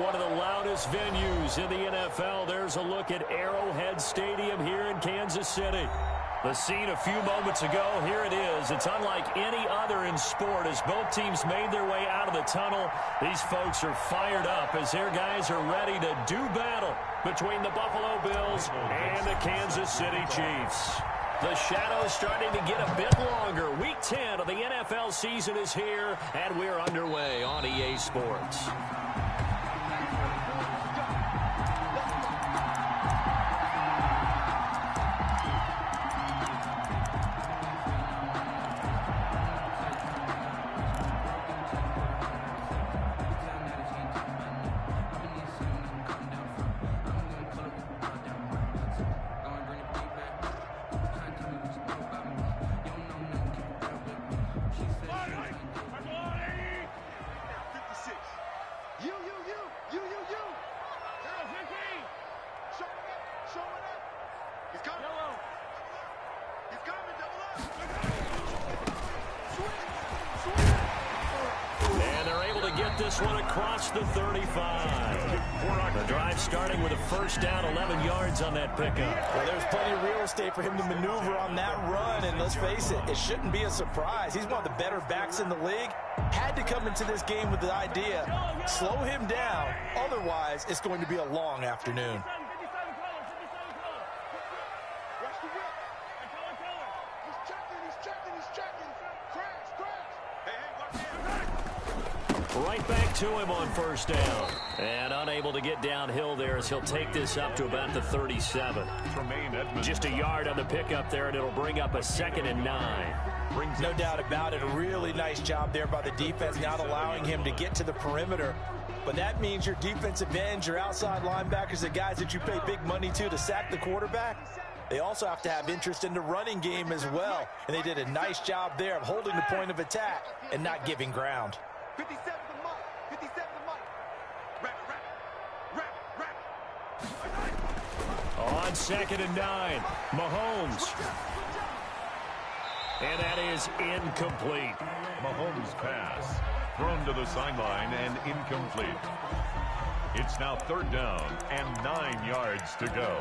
one of the loudest venues in the NFL. There's a look at Arrowhead Stadium here in Kansas City. The scene a few moments ago, here it is. It's unlike any other in sport. As both teams made their way out of the tunnel, these folks are fired up as their guys are ready to do battle between the Buffalo Bills and the Kansas City Chiefs. The shadow's starting to get a bit longer. Week 10 of the NFL season is here, and we're underway on EA Sports. This one across the 35. The drive starting with a first down, 11 yards on that pickup. Well, there's plenty of real estate for him to maneuver on that run, and let's face it, it shouldn't be a surprise. He's one of the better backs in the league. Had to come into this game with the idea, slow him down, otherwise it's going to be a long afternoon. Right back to him on first down. And unable to get downhill there as he'll take this up to about the 37. Just a yard on the pickup there, and it'll bring up a 2nd and 9. No doubt about it. A really nice job there by the defense, not allowing him to get to the perimeter. But that means your defensive ends, your outside linebackers, the guys that you pay big money to sack the quarterback, they also have to have interest in the running game as well. And they did a nice job there of holding the point of attack and not giving ground. 57 to Mike. 57 to Mike. On 2nd and 9, Mahomes. And that is incomplete. Mahomes' pass thrown to the sideline and incomplete. It's now 3rd down and 9 yards to go.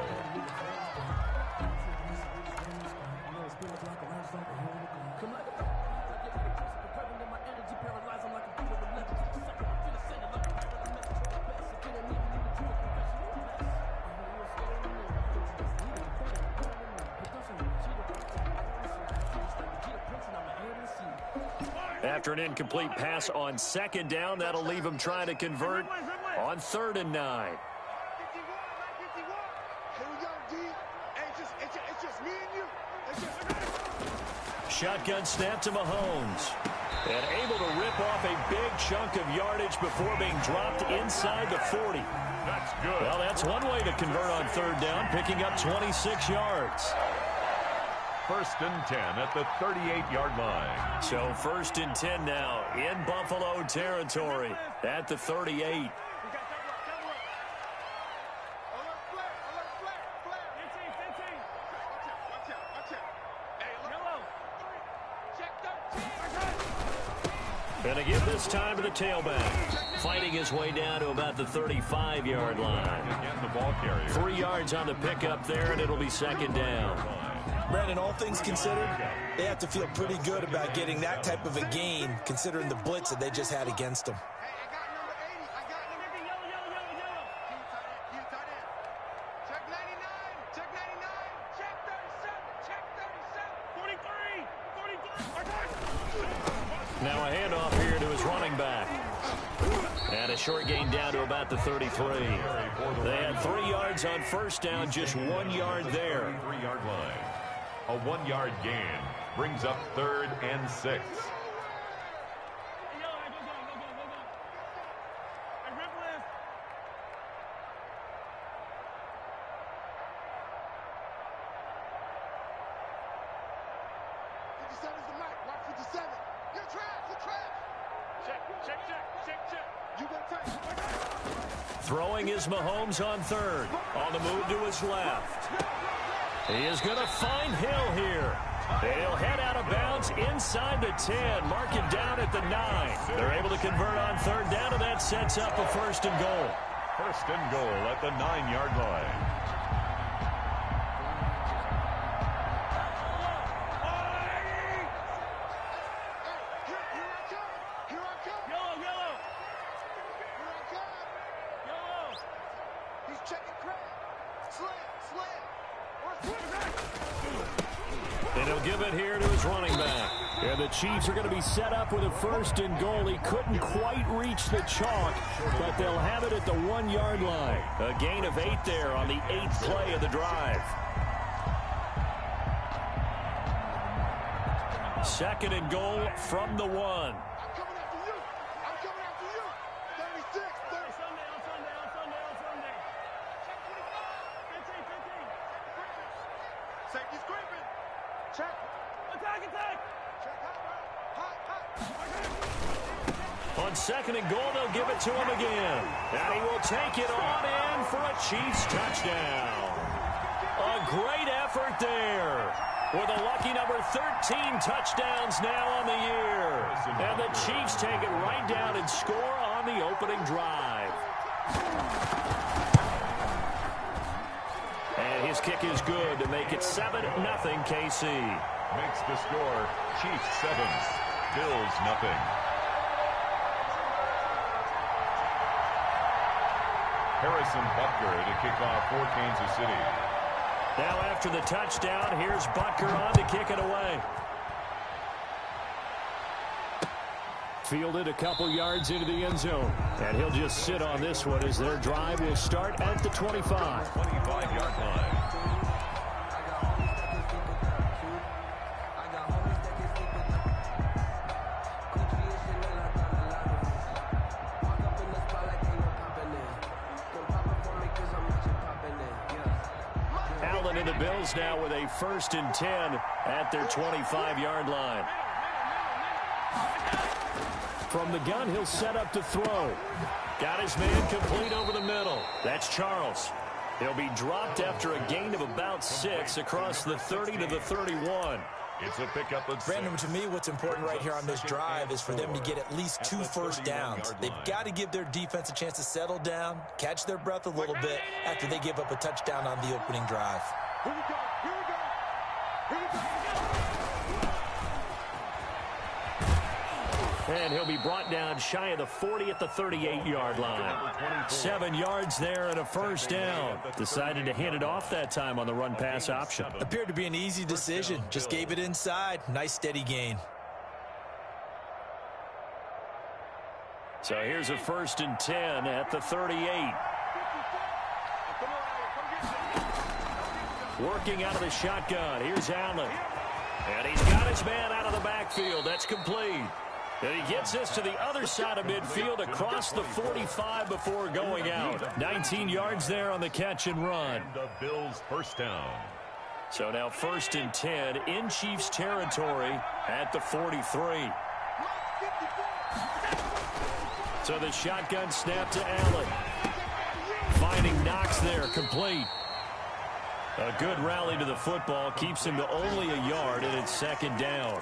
After an incomplete pass on 2nd down, that'll leave him trying to convert on 3rd and 9. Shotgun snap to Mahomes. And able to rip off a big chunk of yardage before being dropped inside the 40. That's good. Well, that's one way to convert on 3rd down, picking up 26 yards. 1st and 10 at the 38-yard line. So 1st and 10 now in Buffalo territory at the 38. Going to give this time to the tailback. Fighting his way down to about the 35-yard line. 3 yards on the pickup there, and it'll be 2nd down. Brandon, all things considered, they have to feel pretty good about getting that type of a gain, considering the blitz that they just had against them. Now a handoff here to his running back. And a short gain down to about the 33. They had 3 yards on first down, just 1 yard there. 3-yard line. A 1-yard gain brings up 3rd and 6. Throwing is Mahomes on 3rd. On the move to his left. He is going to find Hill here. He'll head out of bounds inside the 10. Mark it down at the 9. They're able to convert on 3rd down, and that sets up a 1st and goal. First and goal at the 9-yard line. And he'll give it here to his running back. And the Chiefs are going to be set up with a first and goal. He couldn't quite reach the chalk, but they'll have it at the 1-yard line. A gain of 8 there on the 8th play of the drive. Second and goal from the 1. On second and goal, they'll give it to him again. And he will take it on in for a Chiefs touchdown. A great effort there. With a lucky number 13 touchdowns now on the year. And the Chiefs take it right down and score on the opening drive. And his kick is good to make it 7-0 KC. Makes the score Chiefs 7, Bills nothing. Harrison Butker to kick off for Kansas City. Now after the touchdown, here's Butker on to kick it away. Fielded a couple yards into the end zone. And he'll just sit on this one as their drive will start at the 25. 25-yard line. And the Bills now with a first and 10 at their 25-yard line. From the gun, he'll set up to throw. Got his man complete over the middle. That's Charles. He'll be dropped after a gain of about 6 across the 30 to the 31. It's a pickup at 6. Brandon, to me, what's important right here on this drive is for them to get at least 2 first downs. They've got to give their defense a chance to settle down, catch their breath a little bit after they give up a touchdown on the opening drive. Here we go. Here we go. Here we go. And he'll be brought down shy of the 40 at the 38-yard line. 7 yards there and a first down. Decided to hand it off that time on the run-pass option. Appeared to be an easy decision. Just gave it inside. Nice steady gain. So here's a first and 10 at the 38. Working out of the shotgun. Here's Allen. And he's got his man out of the backfield. That's complete. And he gets this to the other side of midfield across the 45 before going out. 19 yards there on the catch and run. The Bills first down. So now first and 10 in Chiefs territory at the 43. So the shotgun snap to Allen. Finding Knox there, complete. A good rally to the football keeps him to only a yard, and it's second down.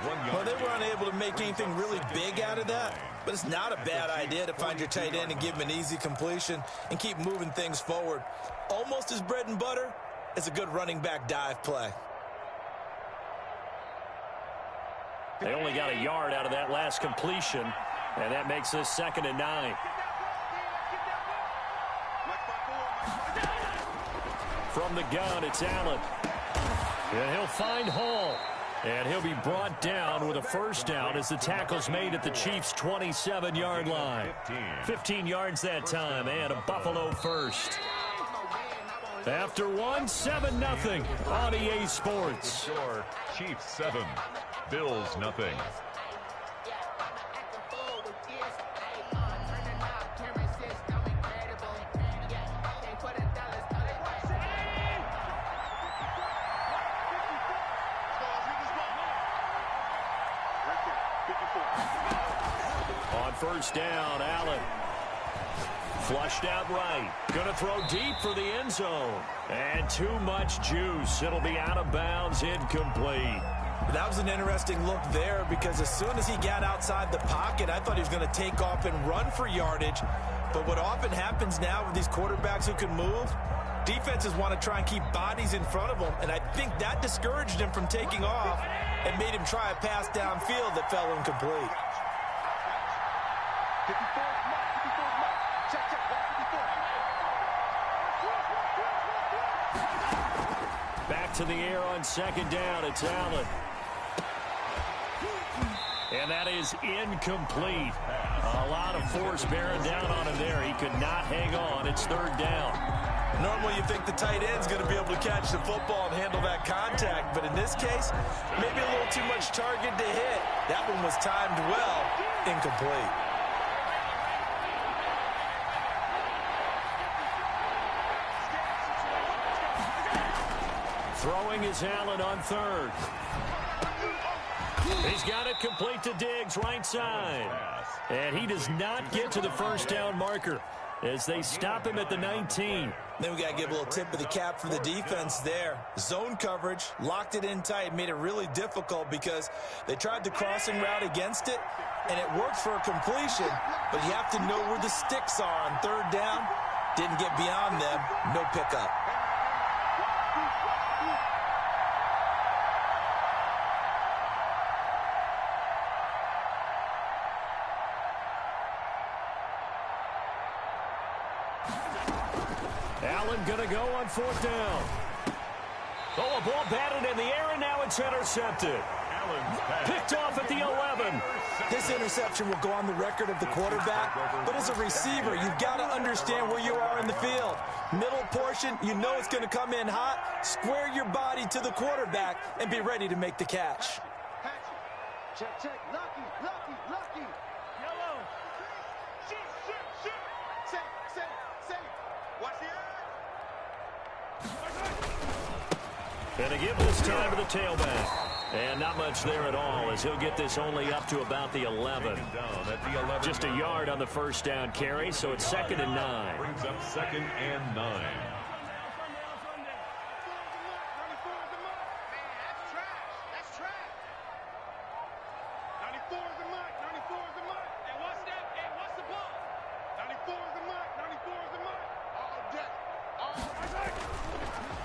Well, they were unable to make anything really big out of that, but it's not a bad idea to find your tight end and give him an easy completion and keep moving things forward. Almost as bread and butter as a good running back dive play. They only got a yard out of that last completion, and that makes this second and 9. From the gun, it's Allen. And he'll find Hall. And he'll be brought down with a first down as the tackle's made at the Chiefs' 27-yard line. 15 yards that time, and a Buffalo first. After one, 7-0 on EA Sports. Chiefs 7, Bills nothing. On first down, Allen. Flushed out right. Going to throw deep for the end zone. And too much juice. It'll be out of bounds, incomplete. That was an interesting look there because as soon as he got outside the pocket, I thought he was going to take off and run for yardage. But what often happens now with these quarterbacks who can move, defenses want to try and keep bodies in front of them, and I think that discouraged him from taking off and made him try a pass downfield that fell incomplete. 54 mark, 54 mark. Check, check, 54. Back to the air on second down. It's Allen. And that is incomplete. A lot of force bearing down on him there. He could not hang on. It's third down. Normally you think the tight end's going to be able to catch the football and handle that contact, but in this case, maybe a little too much target to hit. That one was timed well, incomplete. Throwing is Allen on third. He's got it complete to Diggs, right side. And he does not get to the first down marker as they stop him at the 19. Then we got to give a little tip of the cap for the defense there. Zone coverage, locked it in tight, made it really difficult because they tried the crossing route against it, and it worked for a completion, but you have to know where the sticks are on third down. Didn't get beyond them, no pickup. Allen going to go on fourth down. Oh, a ball batted in the air, and now it's intercepted. Picked off at the 11. This interception will go on the record of the quarterback, but as a receiver, you've got to understand where you are in the field. Middle portion, you know it's going to come in hot. Square your body to the quarterback and be ready to make the catch. Check, check. Lucky, lucky, lucky. Yellow. Shoot, shoot, shoot. Safe. Watch the eye. And to give this time to the tailback. And not much there at all as he'll get this only up to about the 11. Just a yard on the first down carry, so it's 2nd and 9. Brings up 2nd and 9.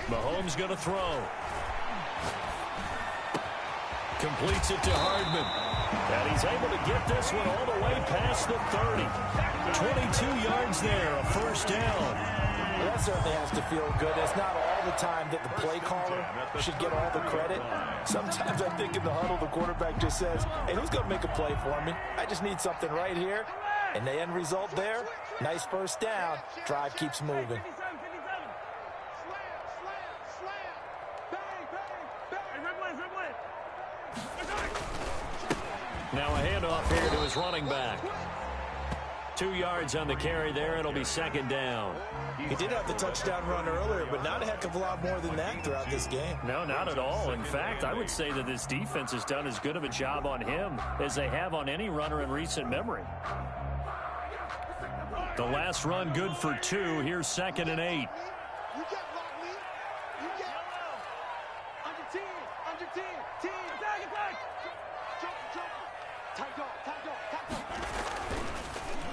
Mahomes going to throw. Completes it to Hardman. And he's able to get this one all the way past the 30. 22 yards there, a first down. Well, that certainly has to feel good. It's not all the time that the play caller should get all the credit. Sometimes I think in the huddle, the quarterback just says, hey, who's going to make a play for me? I just need something right here. And the end result there, nice first down. Drive keeps moving. Now a handoff here to his running back. 2 yards on the carry there. It'll be 2nd down. He did have the touchdown run earlier, but not a heck of a lot more than that throughout this game. No, not at all. In fact, I would say that this defense has done as good of a job on him as they have on any runner in recent memory. The last run good for 2. Here's 2nd and 8.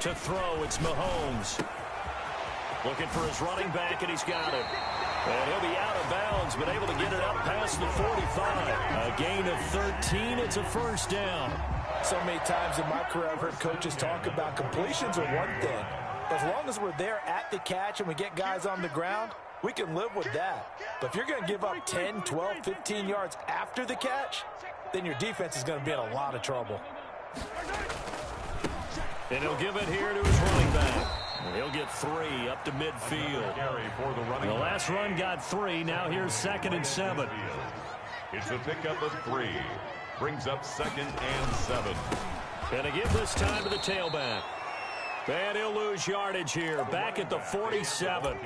To throw, it's Mahomes. Looking for his running back, and he's got it. And he'll be out of bounds, but able to get it up past the 45. A gain of 13. It's a first down. So many times in my career, I've heard coaches talk about completions are one thing. As long as we're there at the catch and we get guys on the ground, we can live with that. But if you're going to give up 10, 12, 15 yards after the catch, then your defense is going to be in a lot of trouble. And he'll give it here to his running back. And he'll get 3 up to midfield. The last run got 3. Now here's 2nd and 7. It's a pickup of 3. Brings up 2nd and 7. And to give this time to the tailback. And he'll lose yardage here, back at the 47.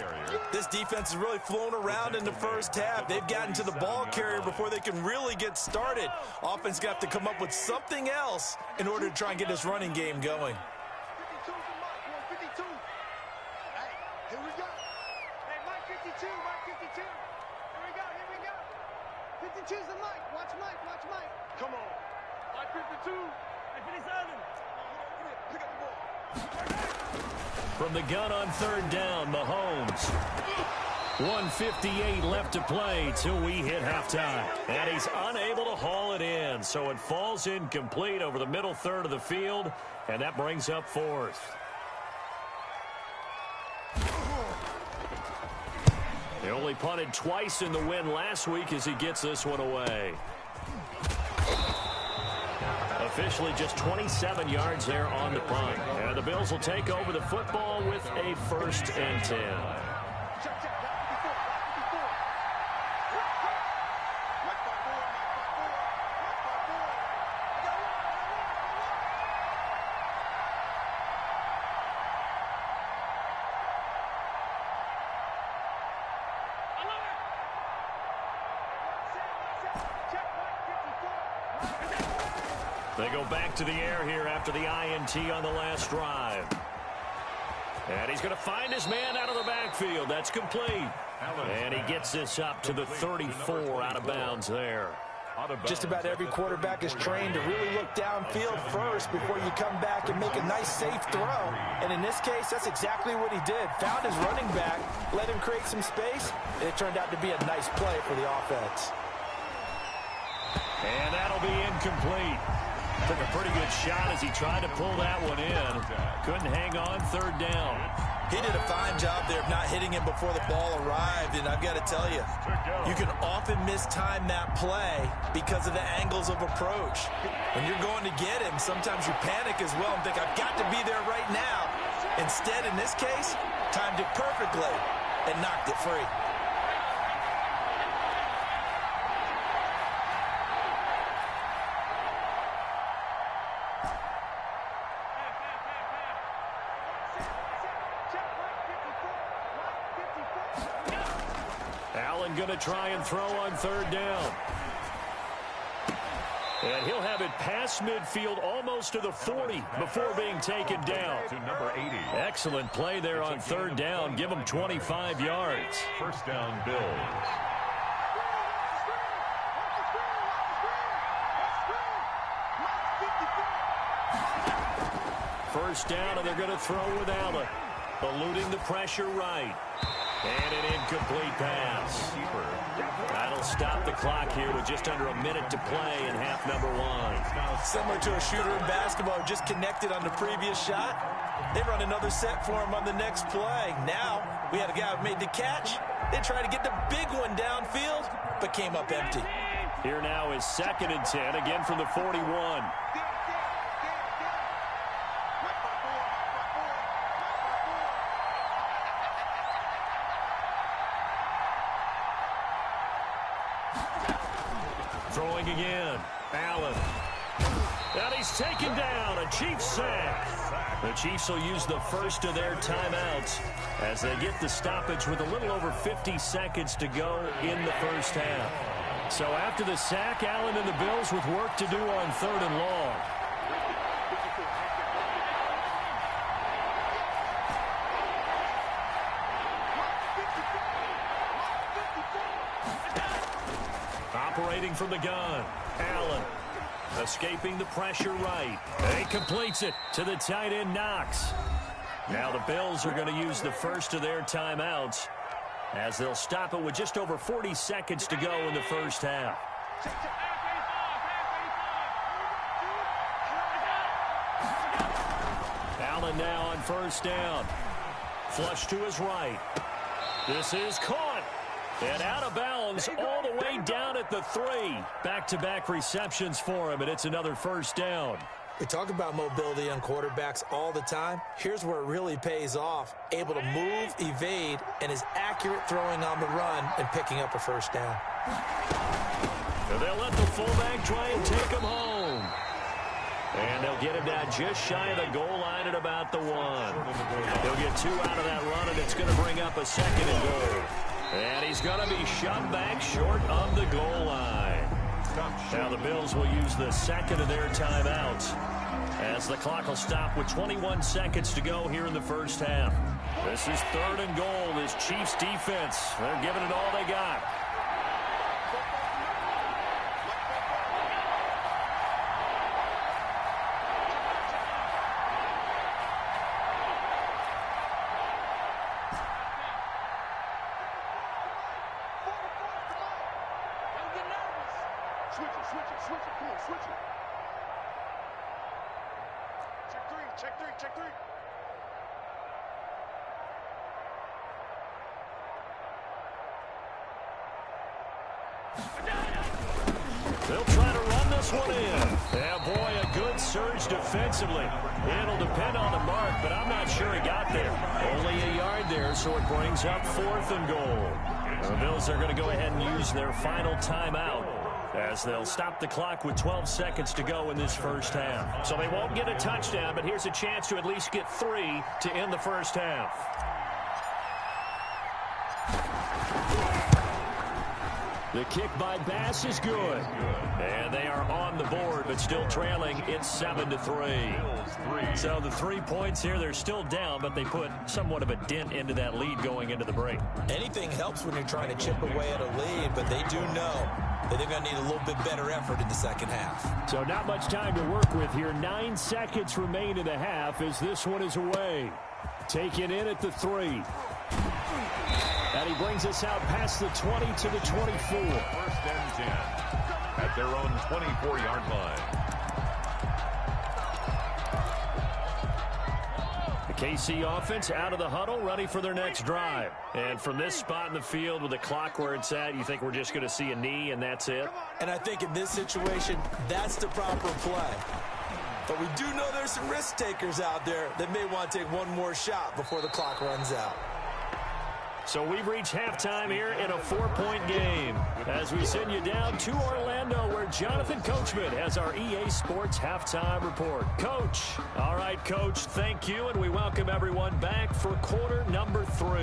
This defense has really flown around in the first half. They've gotten to the ball carrier before they can really get started. Offense got to come up with something else in order to try and get this running game going. 52 to Mike, 152. Hey, here we go. Hey, Mike 52, Mike 52. Here we go, here we go. 52's the Mike. Watch Mike, watch Mike. Come on. Mike 52. Hey, 57. Pick up the ball. From the gun on third down, Mahomes. 1:58 left to play till we hit halftime. And he's unable to haul it in, so it falls incomplete over the middle third of the field, and that brings up fourth. He only punted twice in the win last week as he gets this one away. Officially just 27 yards there on the punt. And the Bills will take over the football with a 1st and 10. They go back to the air here after the INT on the last drive. And he's going to find his man out of the backfield. That's complete. And he gets this up to the 34 out of bounds there. Just about every quarterback is trained to really look downfield first before you come back and make a nice, safe throw. And in this case, that's exactly what he did. Found his running back, let him create some space, and it turned out to be a nice play for the offense. And that'll be incomplete. Took a pretty good shot as he tried to pull that one in. Couldn't hang on third down. He did a fine job there of not hitting him before the ball arrived, and I've got to tell you, you can often mistime that play because of the angles of approach. When you're going to get him, sometimes you panic as well and think, I've got to be there right now. Instead, in this case, timed it perfectly and knocked it free. Going to try and throw on third down. And he'll have it past midfield almost to the 40 before being taken down. To number 80. Excellent play there on third down. Give him 25 yards. First down, Bills. First down, and they're going to throw with Allen. Eluding the pressure right. And an incomplete pass. That'll stop the clock here with just under a minute to play in half number one. Similar to a shooter in basketball who just connected on the previous shot. They run another set for him on the next play. Now, we had a guy who made the catch. They tried to get the big one downfield, but came up empty. Here now is 2nd and 10, again from the 41. Throwing again. Allen. And he's taken down. A Chiefs sack. The Chiefs will use the first of their timeouts as they get the stoppage with a little over 50 seconds to go in the first half. So after the sack, Allen and the Bills with work to do on third and long. Operating from the gun. Allen escaping the pressure right. He completes it to the tight end Knox. Now the Bills are going to use the first of their timeouts as they'll stop it with just over 40 seconds to go in the first half. Allen now on first down. Flush to his right. This is caught. And out of bounds all the way down at the 3. Back-to-back receptions for him, and it's another first down. We talk about mobility on quarterbacks all the time. Here's where it really pays off. Able to move, evade, and is accurate throwing on the run and picking up a first down. And they'll let the fullback try and take him home. And they'll get him down just shy of the goal line at about the 1. They'll get 2 out of that run, and it's going to bring up a 2nd and goal. And he's going to be shoved back short of the goal line. Now the Bills will use the second of their timeouts as the clock will stop with 21 seconds to go here in the first half. This is 3rd and goal. This Chiefs defense, they're giving it all they got. Switch it. Come on, switch it. Check three. They'll try to run this one in. Yeah, boy, a good surge defensively. It'll depend on the mark, but I'm not sure he got there. Only a yard there, so it brings up 4th and goal. The Bills are going to go ahead and use their final timeout as they'll stop the clock with 12 seconds to go in this first half. So they won't get a touchdown, but here's a chance to at least get 3 to end the first half. The kick by Bass is good. And they are on the board, but still trailing. It's 7-3. So the 3 points here, they're still down, but they put somewhat of a dent into that lead going into the break. Anything helps when you're trying to chip away at a lead, but they do know that they're going to need a little bit better effort in the second half. So not much time to work with here. 9 seconds remain in the half as this one is away. Taken in at the 3. And he brings us out past the 20 to the 24. 1st and 10 at their own 24-yard line. The KC offense out of the huddle, ready for their next drive. And from this spot in the field with the clock where it's at, you think we're just going to see a knee and that's it? And I think in this situation, that's the proper play. But we do know there's some risk takers out there that may want to take one more shot before the clock runs out. So we've reached halftime here in a 4-point game as we send you down to Orlando where Jonathan Coachman has our EA Sports halftime report. Coach. All right, Coach, thank you, and we welcome everyone back for quarter number 3.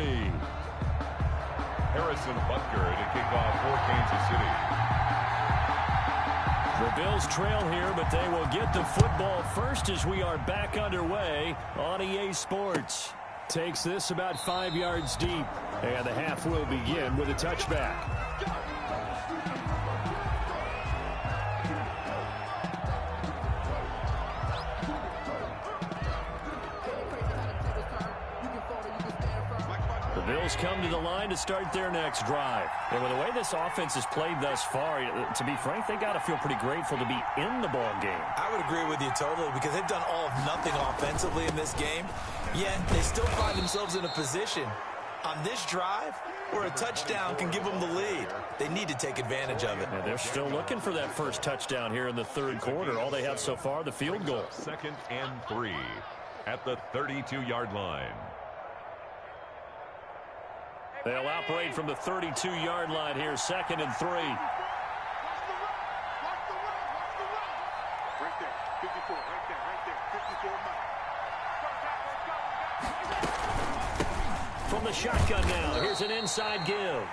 Harrison Butker to kick off for Kansas City. The Bills trail here, but they will get the football first as we are back underway on EA Sports. Takes this about 5 yards deep, and the half will begin with a touchback. The Bills come to the line to start their next drive. And with the way this offense has played thus far, to be frank, they got to feel pretty grateful to be in the ball game. I would agree with you totally because they've done all of nothing offensively in this game, yet they still find themselves in a position on this drive where a touchdown can give them the lead. They need to take advantage of it. And they're still looking for that first touchdown here in the third quarter. All they have so far, the field goal. 2nd and 3 at the 32-yard line. They'll operate from the 32-yard line here, 2nd and 3. Right there, 54, right there, 54 Mike. From the shotgun now, here's an inside give.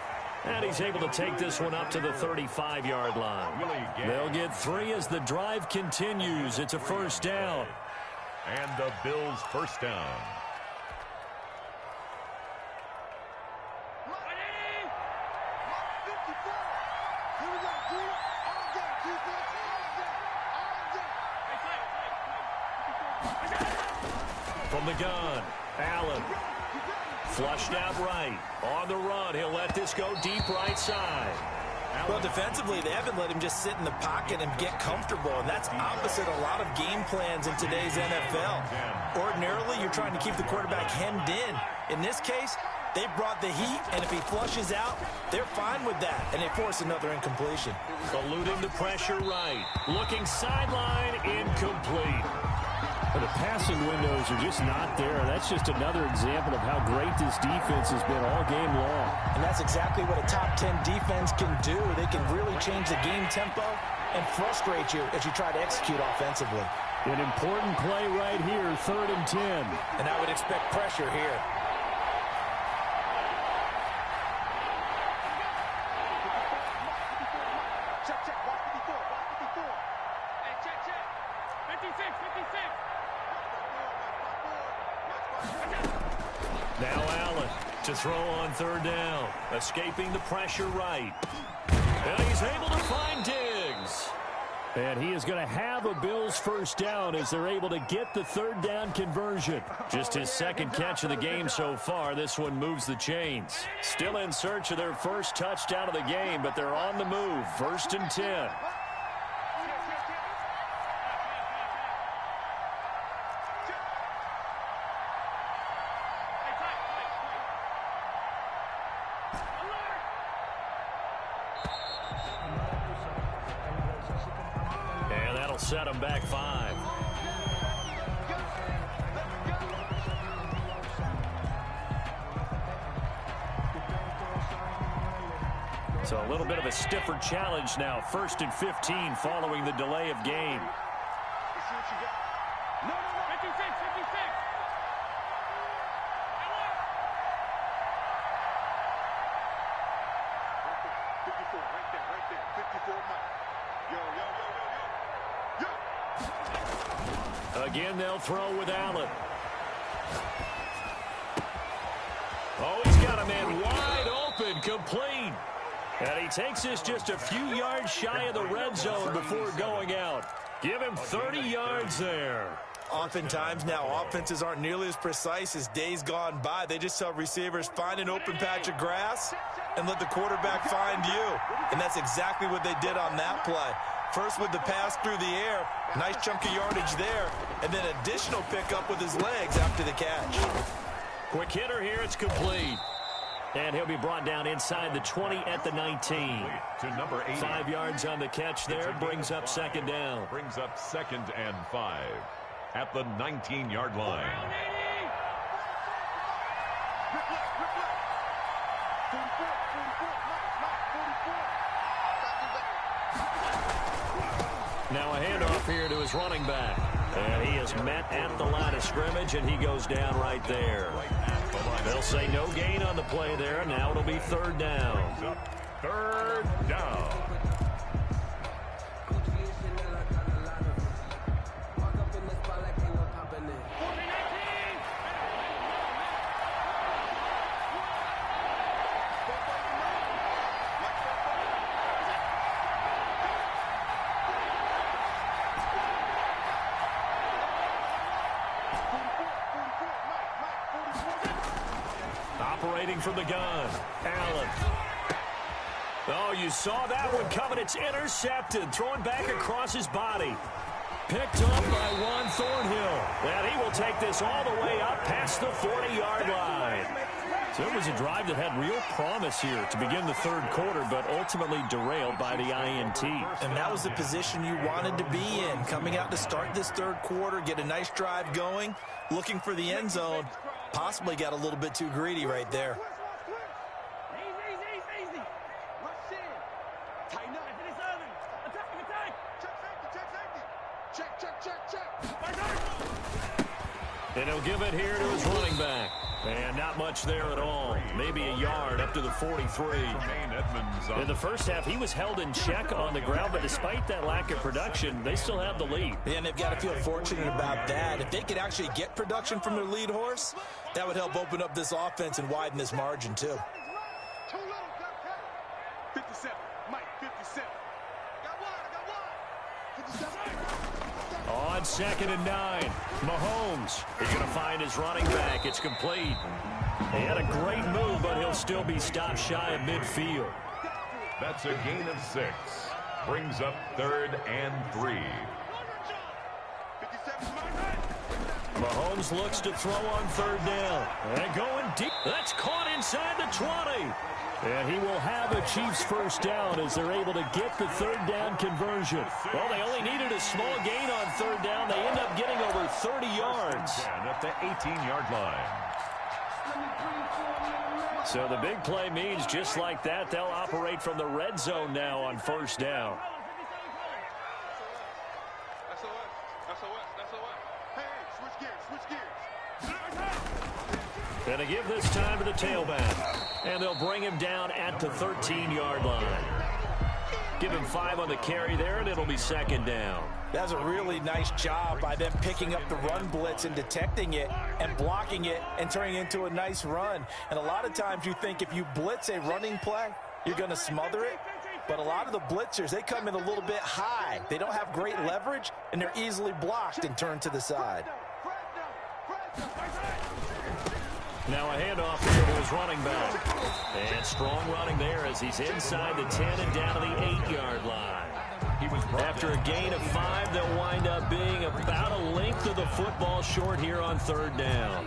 And he's able to take this one up to the 35-yard line. They'll get 3 as the drive continues. It's a first down. And the Bills' first down. From the gun, Allen. Flushed out right. On the run, he'll let this go deep right side. Well, defensively, they haven't let him just sit in the pocket and get comfortable, and that's opposite a lot of game plans in today's NFL. Ordinarily, you're trying to keep the quarterback hemmed in. In this case, they brought the heat, and if he flushes out, they're fine with that, and they force another incompletion. Eluding the pressure right. Looking sideline, incomplete. Well, the passing windows are just not there. That's just another example of how great this defense has been all game long. And that's exactly what a top 10 defense can do. They can really change the game tempo and frustrate you as you try to execute offensively. An important play right here, 3rd and 10. And I would expect pressure here. Check, watch 54, watch 54. Hey, check. 56. Now Allen to throw on 3rd down. Escaping the pressure right. And he's able to find Diggs. And he is going to have a Bills first down as they're able to get the 3rd down conversion. Just his 2nd catch of the game so far. This one moves the chains. Still in search of their first touchdown of the game, but they're on the move. 1st and 10. That'll set them back 5. So a little bit of a stiffer challenge now. 1st and 15 following the delay of game. No, 56, 56. Right there. 54, Mike. Yo. Again, they'll throw with Allen. Oh, he's got a man wide open, complete. And he takes this just a few yards shy of the red zone before going out. Give him 30 yards there. Oftentimes now, offenses aren't nearly as precise as days gone by. They just tell receivers, find an open patch of grass and let the quarterback find you. And that's exactly what they did on that play. First with the pass through the air, nice chunk of yardage there, and then additional pickup with his legs after the catch. Quick hitter here, it's complete. And he'll be brought down inside the 20 at the 19. To number 80. 5 yards on the catch there, brings up 2nd down. Brings up 2nd and 5 at the 19-yard line. Now a handoff here to his running back. And he is met at the line of scrimmage, and he goes down right there. They'll say no gain on the play there. Now it'll be 3rd down. 3rd down. Operating from the gun, Allen. Oh, you saw that one coming. It's intercepted. Thrown back across his body. Picked up by Juan Thornhill. And he will take this all the way up past the 40-yard line. So it was a drive that had real promise here to begin the 3rd quarter, but ultimately derailed by the INT. And that was the position you wanted to be in. Coming out to start this 3rd quarter, get a nice drive going, looking for the end zone. Possibly got a little bit too greedy right there. Easy. Rush in. Tighten up. Attack. Check. And he'll give it here to his running back. And not much there at all. Maybe a yard up to the 43. In the first half, he was held in check on the ground, but despite that lack of production, they still have the lead. And they've got to feel fortunate about that. If they could actually get production from their lead horse, that would help open up this offense and widen this margin, too. 57. Mike, 57. Got one. 57. On 2nd and 9, Mahomes is going to find his running back. It's complete. He had a great move, but he'll still be stopped shy of midfield. That's a gain of 6. Brings up 3rd and 3. Mahomes looks to throw on 3rd down. And going deep. That's caught inside the 20. And he will have a Chiefs 1st down as they're able to get the 3rd down conversion. Well, they only needed a small gain on 3rd down. They end up getting over 30 yards. And at the 18-yard line. So the big play means just like that, they'll operate from the red zone now on 1st down. And to give this time to the tailback. And they'll bring him down at the 13-yard line. Give him 5 on the carry there, and it'll be 2nd down. That's a really nice job by them picking up the run blitz and detecting it and blocking it and turning it into a nice run. And a lot of times you think if you blitz a running play, you're going to smother it. But a lot of the blitzers, they come in a little bit high. They don't have great leverage, and they're easily blocked and turned to the side. Now a handoff here to his running back. And strong running there as he's inside the 10 and down to the 8-yard line. After a gain of 5, they'll wind up being about a length of the football short here on 3rd down.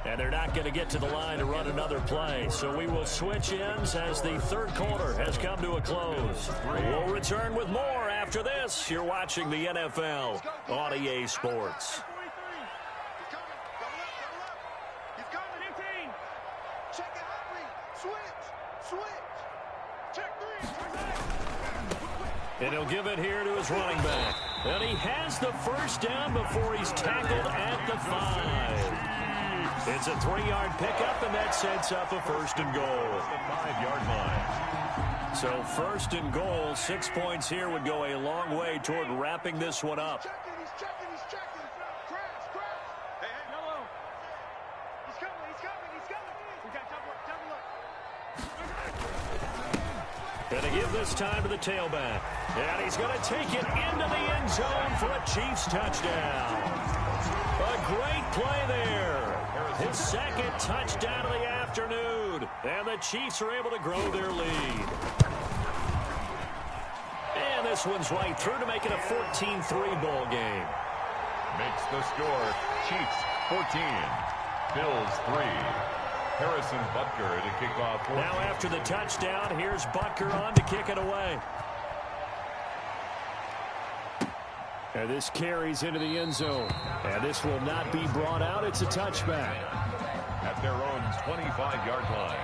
And they're not going to get to the line to run another play. So we will switch ends as the third quarter has come to a close. We'll return with more after this. You're watching the NFL on EA Sports. And he'll give it here to his running back. And he has the first down before he's tackled at the 5. It's a 3-yard pickup, and that sets up a first and goal. The 5-yard line. So first and goal, 6 points here would go a long way toward wrapping this one up. He's checking. Crash. Hey, yellow. He's coming. We got double up. And to give this time to the tailback. And he's going to take it into the end zone for a Chiefs touchdown. A great play there. His second touchdown of the afternoon. And the Chiefs are able to grow their lead. And this one's right through to make it a 14-3 ball game. Makes the score Chiefs 14, Bills 3. Harrison Butker to kick off. Now after the touchdown, here's Butker on to kick it away. And this carries into the end zone. And this will not be brought out. It's a touchback. At their own 25-yard line.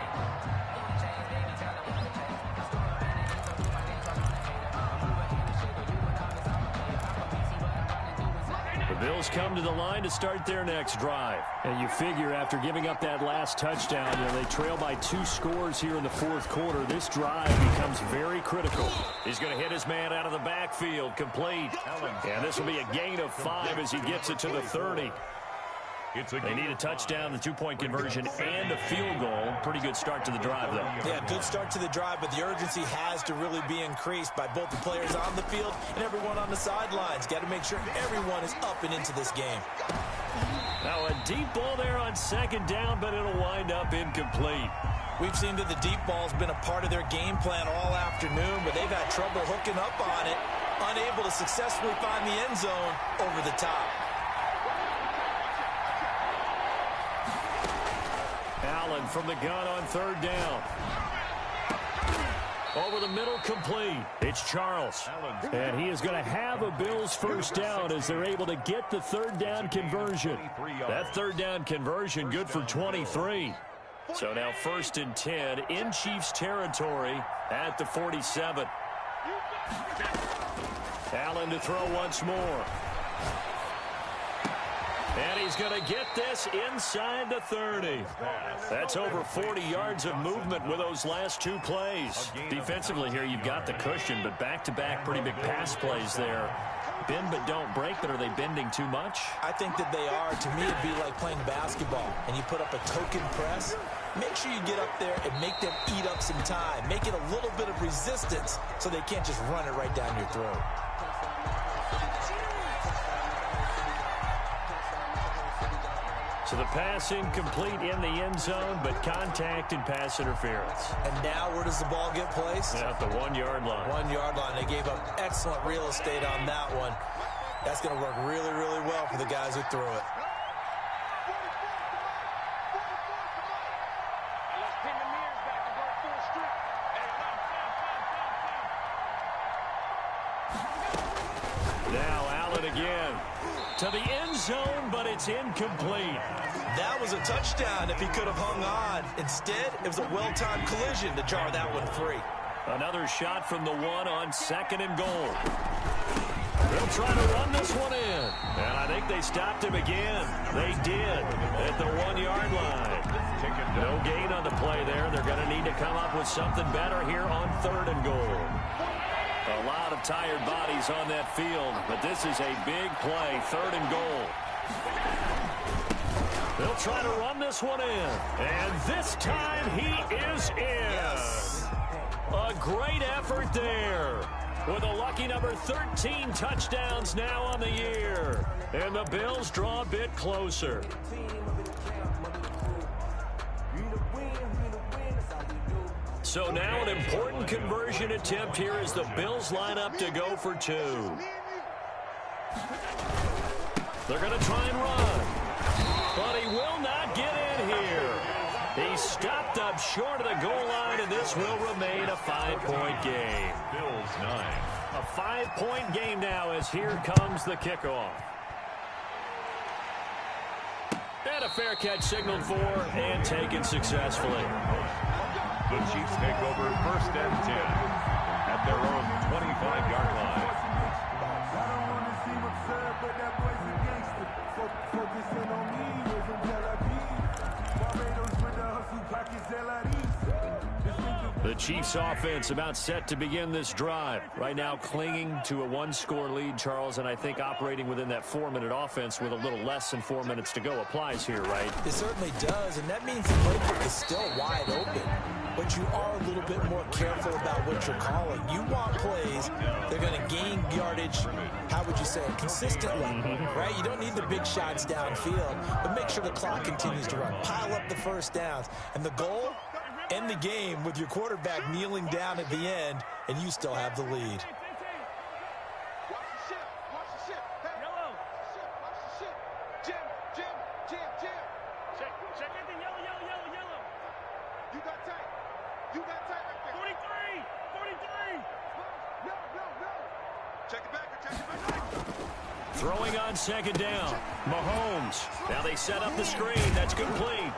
The Bills come to the line to start their next drive. And you figure after giving up that last touchdown, they trail by 2 scores here in the fourth quarter. This drive becomes very critical. He's going to hit his man out of the backfield, complete. And this will be a gain of 5 as he gets it to the 30. They need a touchdown, the 2-point conversion, and a field goal. Pretty good start to the drive, though. Yeah, good start to the drive, but the urgency has to really be increased by both the players on the field and everyone on the sidelines. Got to make sure everyone is up and into this game. Now a deep ball there on second down, but it'll wind up incomplete. We've seen that the deep ball's been a part of their game plan all afternoon, but they've had trouble hooking up on it, unable to successfully find the end zone over the top. Allen from the gun on third down. Over the middle, complete. It's Charles. And he is going to have a Bills first down as they're able to get the third down conversion. That third down conversion good for 23. So now first and 10 in Chiefs territory at the 47. Allen to throw once more. And he's going to get this inside the 30. That's over 40 yards of movement with those last 2 plays. Defensively here, you've got the cushion, but back-to-back pretty big pass plays there. Bend but don't break, but are they bending too much? I think that they are. To me, it'd be like playing basketball, and you put up a token press. Make sure you get up there and make them eat up some time. Make it a little bit of resistance so they can't just run it right down your throat. So the pass incomplete in the end zone, but contact and pass interference. And now where does the ball get placed? At the 1-yard line. 1-yard line. They gave up excellent real estate on that one. That's going to work really, really well for the guys who threw it. Now Allen again to the end zone, but it's incomplete. That was a touchdown if he could have hung on. Instead, it was a well-timed collision to jar that one free. Another shot from the 1 on second and goal. They'll try to run this one in. And I think they stopped him again. They did at the 1-yard line. No gain on the play there. They're going to need to come up with something better here on third and goal. A lot of tired bodies on that field, but this is a big play, third and goal. They'll try to run this one in, and this time he is in. Yes. A great effort there with a lucky number 13 touchdowns now on the year, and the Bills draw a bit closer. So now an important conversion attempt here as the Bills line up to go for 2. They're going to try and run, but he will not get in up short of the goal line, and this will remain a 5-point game. Bills 9. A 5-point game now as here comes the kickoff. And a fair catch signaled for and taken successfully. The Chiefs take over 1st and 10 at their own 25-yard line. The Chiefs offense about set to begin this drive. Right now clinging to a 1-score lead, Charles, and I think operating within that 4-minute offense with a little less than 4 minutes to go applies here, right? It certainly does, and that means the playbook is still wide open. But you are a little bit more careful about what you're calling. You want plays, they're going to gain yardage, how would you say it, consistently, right? You don't need the big shots downfield, but make sure the clock continues to run. Pile up the first downs. And the goal, end the game with your quarterback kneeling down at the end, and you still have the lead. Throwing on 2nd down. Mahomes. Now they set up the screen. That's complete.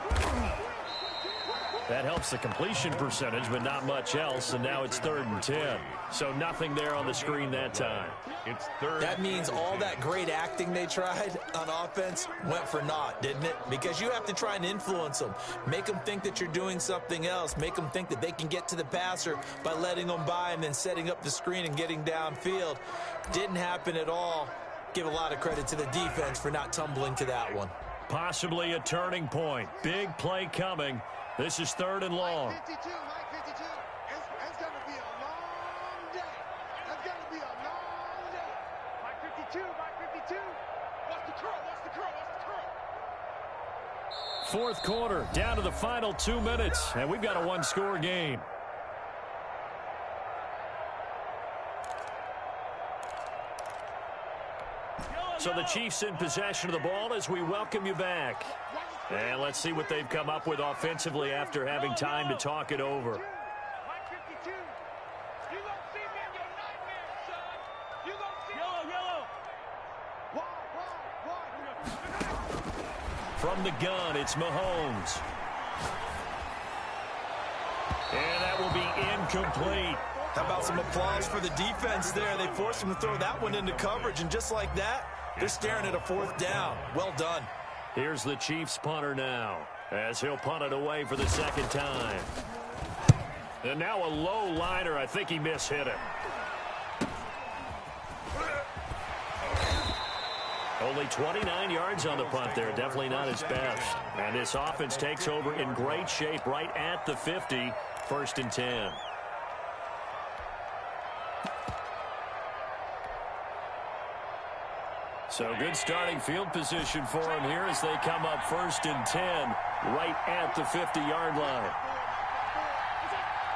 That helps the completion percentage, but not much else, and now it's 3rd and 10. So nothing there on the screen that time. It's 3rd. That means all that great acting they tried on offense went for naught, didn't it? Because you have to try and influence them. Make them think that you're doing something else. Make them think that they can get to the passer by letting them by and then setting up the screen and getting downfield. Didn't happen at all. Give a lot of credit to the defense for not tumbling to that one. Possibly a turning point. Big play coming. This is 3rd and long. Mike 52, Mike 52. It's going to be a long day. It's going to be a long day. Mike 52, Mike 52. What's the curl? What's the curl? What's the curl? 4th quarter, down to the final 2 minutes, and we've got a 1-score game. So the Chiefs in possession of the ball as we welcome you back. And let's see what they've come up with offensively after having time to talk it over. Mike 52. You gonna see me in your nightmares, son. You gonna see yellow. Why? From the gun, it's Mahomes. And that will be incomplete. How about some applause for the defense there? They forced him to throw that one into coverage, and just like that, they're staring at a 4th down. Well done. Here's the Chiefs punter now, as he'll punt it away for the 2nd time. And now a low liner. I think he mishit him. Only 29 yards on the punt there. Definitely not his best. And this offense takes over in great shape right at the 50. 1st and 10. So good starting field position for him here as they come up 1st and 10 right at the 50-yard line.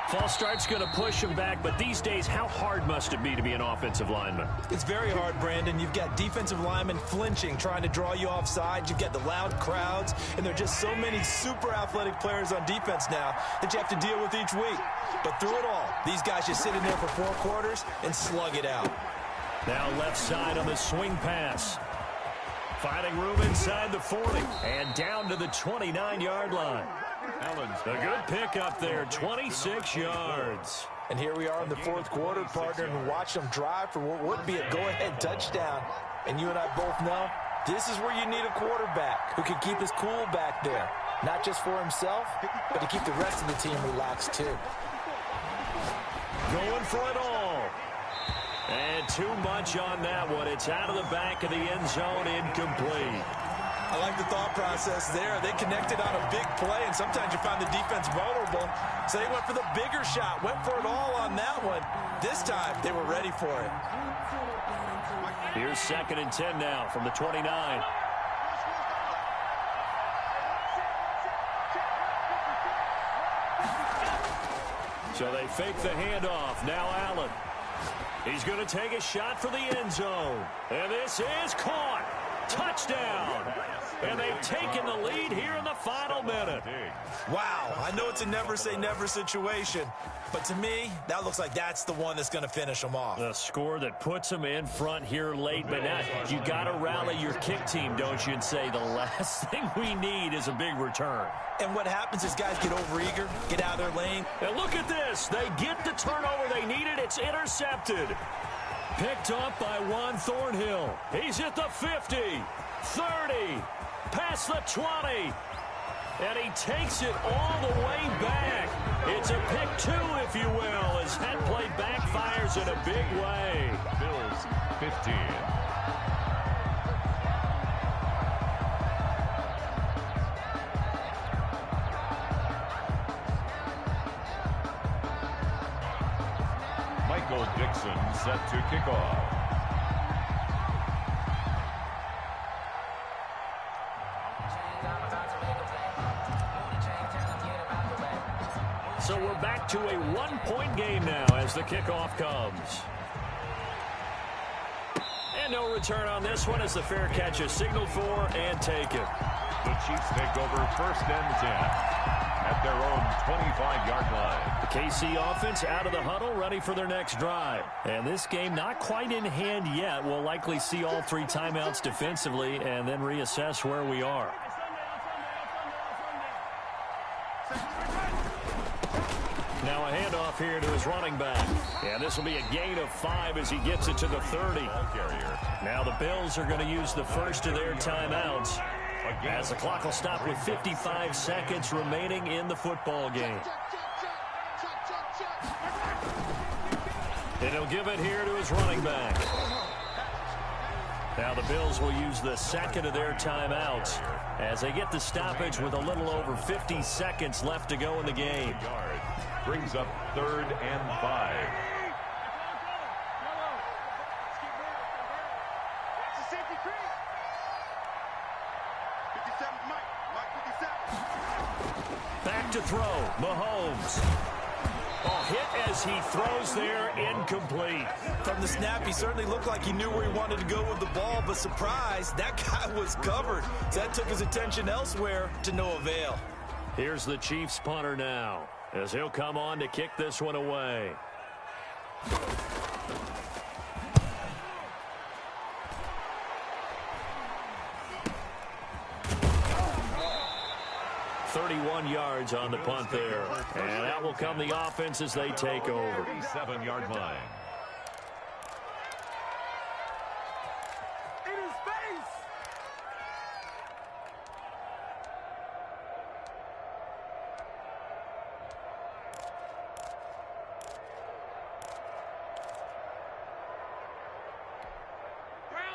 False start's going to push him back, but these days, how hard must it be to be an offensive lineman? It's very hard, Brandon. You've got defensive linemen flinching, trying to draw you offside. You've got the loud crowds, and there are just so many super athletic players on defense now that you have to deal with each week. But through it all, these guys just sit in there for 4 quarters and slug it out. Now left side on the swing pass. Finding room inside the 40 and down to the 29-yard line. A good pickup there, 26 yards. And here we are in the 4th quarter, partner, and watch them drive for what would be a go-ahead touchdown. And you and I both know this is where you need a quarterback who can keep his cool back there. Not just for himself, but to keep the rest of the team relaxed too. Going for it all. And too much on that one. It's out of the back of the end zone, incomplete. I like the thought process there. They connected on a big play, and sometimes you find the defense vulnerable. So they went for the bigger shot, went for it all on that one. This time, they were ready for it. Here's 2nd and 10 now from the 29. So they fake the handoff. Now Allen. He's going to take a shot for the end zone. And this is caught. Touchdown! And they've taken the lead here in the final minute. Wow, I know it's a never-say-never situation, but to me, that looks like that's the one that's going to finish them off. The score that puts them in front here late, but now you got to rally your kick team, don't you, and say the last thing we need is a big return. And what happens is guys get overeager, get out of their lane. And look at this. They get the turnover they needed. It's intercepted. Picked up by Juan Thornhill. He's at the 50, 30, past the 20. And he takes it all the way back. It's a pick two, if you will, as that play backfires in a big way. Bills 15. Michael Dixon set to kick off. So we're back to a one-point game now as the kickoff comes. And no return on this one as the fair catch is signaled for and taken. The Chiefs take over 1st and 10 at their own 25-yard line. The KC offense out of the huddle, ready for their next drive. And this game not quite in hand yet. We'll likely see all 3 timeouts defensively and then reassess where we are. Now a handoff here to his running back. And this will be a gain of 5 as he gets it to the 30. Now the Bills are going to use the first of their timeouts as the clock will stop with 55 seconds remaining in the football game. And he'll give it here to his running back. Now the Bills will use the second of their timeouts as they get the stoppage with a little over 50 seconds left to go in the game. Brings up 3rd and 5. Back to throw, Mahomes. Oh, hit as he throws there, incomplete. From the snap, he certainly looked like he knew where he wanted to go with the ball, but surprise, that guy was covered. So that took his attention elsewhere to no avail. Here's the Chiefs punter now, as he'll come on to kick this one away. .31 yards on the punt there. And out will come the offense as they take over. 37-yard line.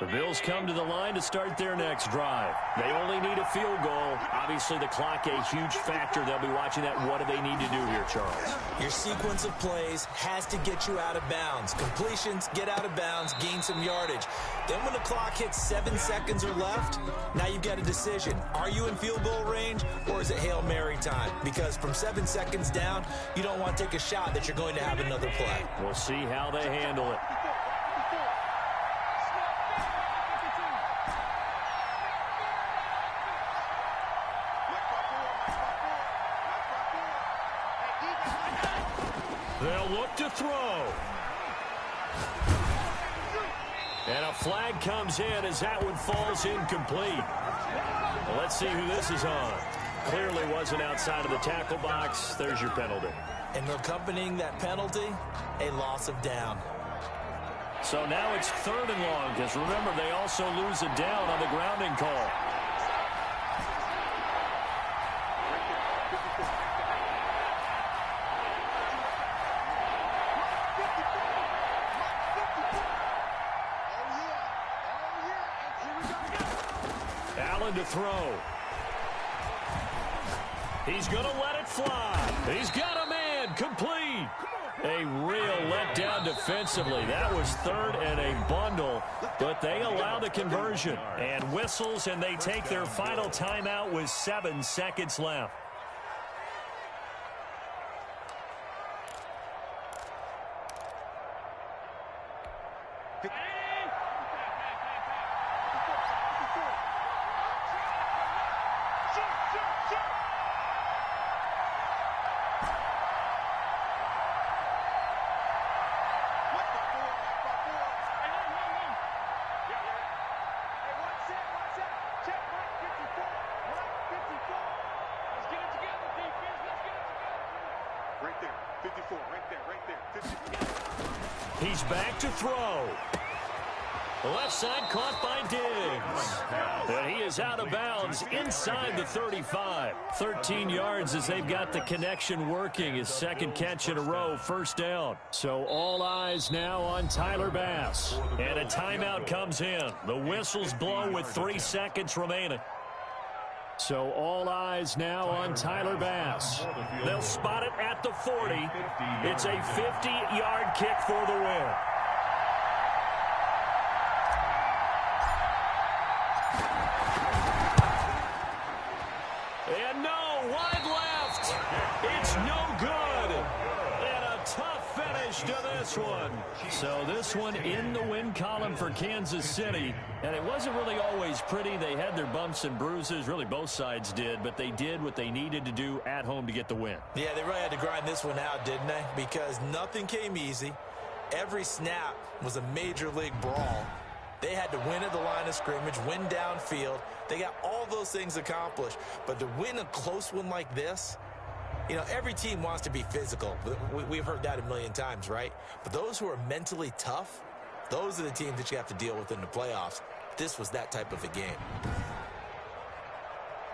The Bills come to the line to start their next drive. They only need a field goal. Obviously, the clock a huge factor. They'll be watching that. What do they need to do here, Charles? Your sequence of plays has to get you out of bounds. Completions, get out of bounds, gain some yardage. Then when the clock hits 7 seconds or left, now you've got a decision. Are you in field goal range, or is it Hail Mary time? Because from 7 seconds down, you don't want to take a shot that you're going to have another play. We'll see how they handle it. They'll look to throw. And a flag comes in as that one falls incomplete. Well, let's see who this is on. Clearly wasn't outside of the tackle box. There's your penalty. And accompanying that penalty, a loss of down. So now it's 3rd and long, because remember, they also lose a down on the grounding call. Allen to throw. He's going to let it fly. He's got a man, complete. A real letdown defensively. That was 3rd and a bundle, but they allow the conversion. And whistles, and they take their final timeout with 7 seconds left. Right there, 54, right there, 54. He's back to throw. Left side caught by Diggs. And he is out of bounds inside the 35. 13 yards as they've got the connection working. His second catch in a row, first down. So all eyes now on Tyler Bass. And a timeout comes in. The whistle's blown with 3 seconds remaining. So all eyes now on Tyler Bass. They'll spot it at the 40. It's a 50-yard kick for the win. And no, wide left. It's no good. And a tough finish to this one. So this one in the win column for Kansas City. And it wasn't really always pretty. They had their bumps and bruises. Really, both sides did. But they did what they needed to do at home to get the win. Yeah, they really had to grind this one out, didn't they? Because nothing came easy. Every snap was a major league brawl. They had to win at the line of scrimmage, win downfield. They got all those things accomplished. But to win a close one like this, you know, every team wants to be physical. We've heard that a million times, right? But those who are mentally tough, those are the teams that you have to deal with in the playoffs. This was that type of a game.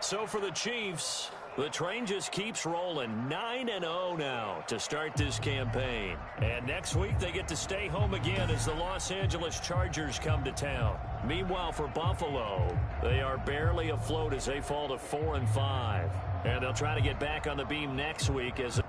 So for the Chiefs, the train just keeps rolling. 9-0 now to start this campaign. And next week they get to stay home again as the Los Angeles Chargers come to town. Meanwhile for Buffalo, they are barely afloat as they fall to 4-5. And they'll try to get back on the beam next week as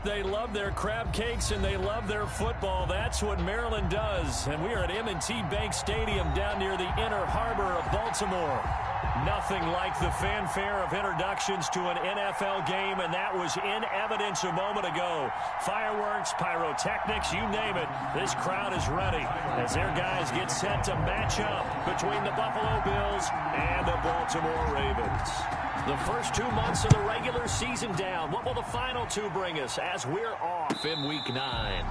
they love their crab cakes, and they love their football. That's what Maryland does. And we are at M&T Bank Stadium down near the Inner Harbor of Baltimore. Nothing like the fanfare of introductions to an NFL game, and that was in evidence a moment ago. Fireworks, pyrotechnics, you name it. This crowd is ready as their guys get set to match up between the Buffalo Bills and the Baltimore Ravens. The first 2 months of the regular season down. What will the final two bring us as we're off in Week 9?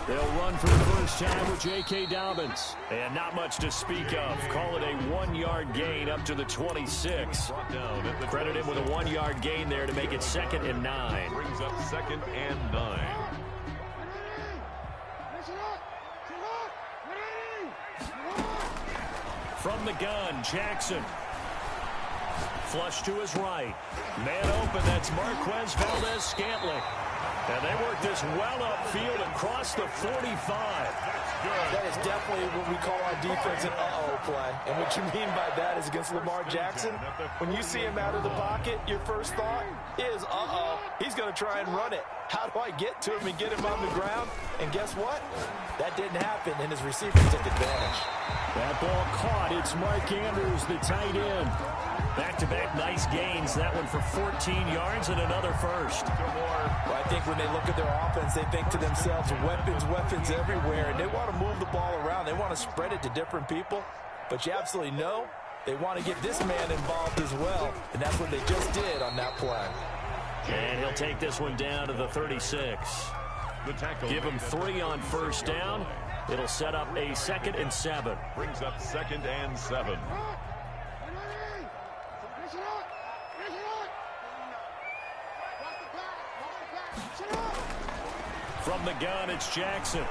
They'll run for the first time with J.K. Dobbins. And not much to speak of. Call it a 1-yard gain up to the 26. Credit him with a 1-yard gain there to make it 2nd and 9. Brings up 2nd and 9. From the gun, Jackson. Flush to his right. Man open, that's Marquez Valdez-Scantling. And they work this well upfield across the 45. That is definitely what we call our defense an uh-oh play. And what you mean by that is against Lamar Jackson, when you see him out of the pocket, your first thought is, uh-oh, he's going to try and run it. How do I get to him and get him on the ground? And guess what? That didn't happen, and his receivers took advantage. That ball caught. It's Mark Andrews, the tight end. Back-to-back nice gains. That one for 14 yards and another first. Well, I think when they look at their offense, they think to themselves, weapons, weapons everywhere. And they want to move the ball around. They want to spread it to different people. But you absolutely know they want to get this man involved as well. And that's what they just did on that play. And he'll take this one down to the 36. Give him 3 on first down. It'll set up a 2nd and 7. Brings up 2nd and 7. From the gun, it's Jackson.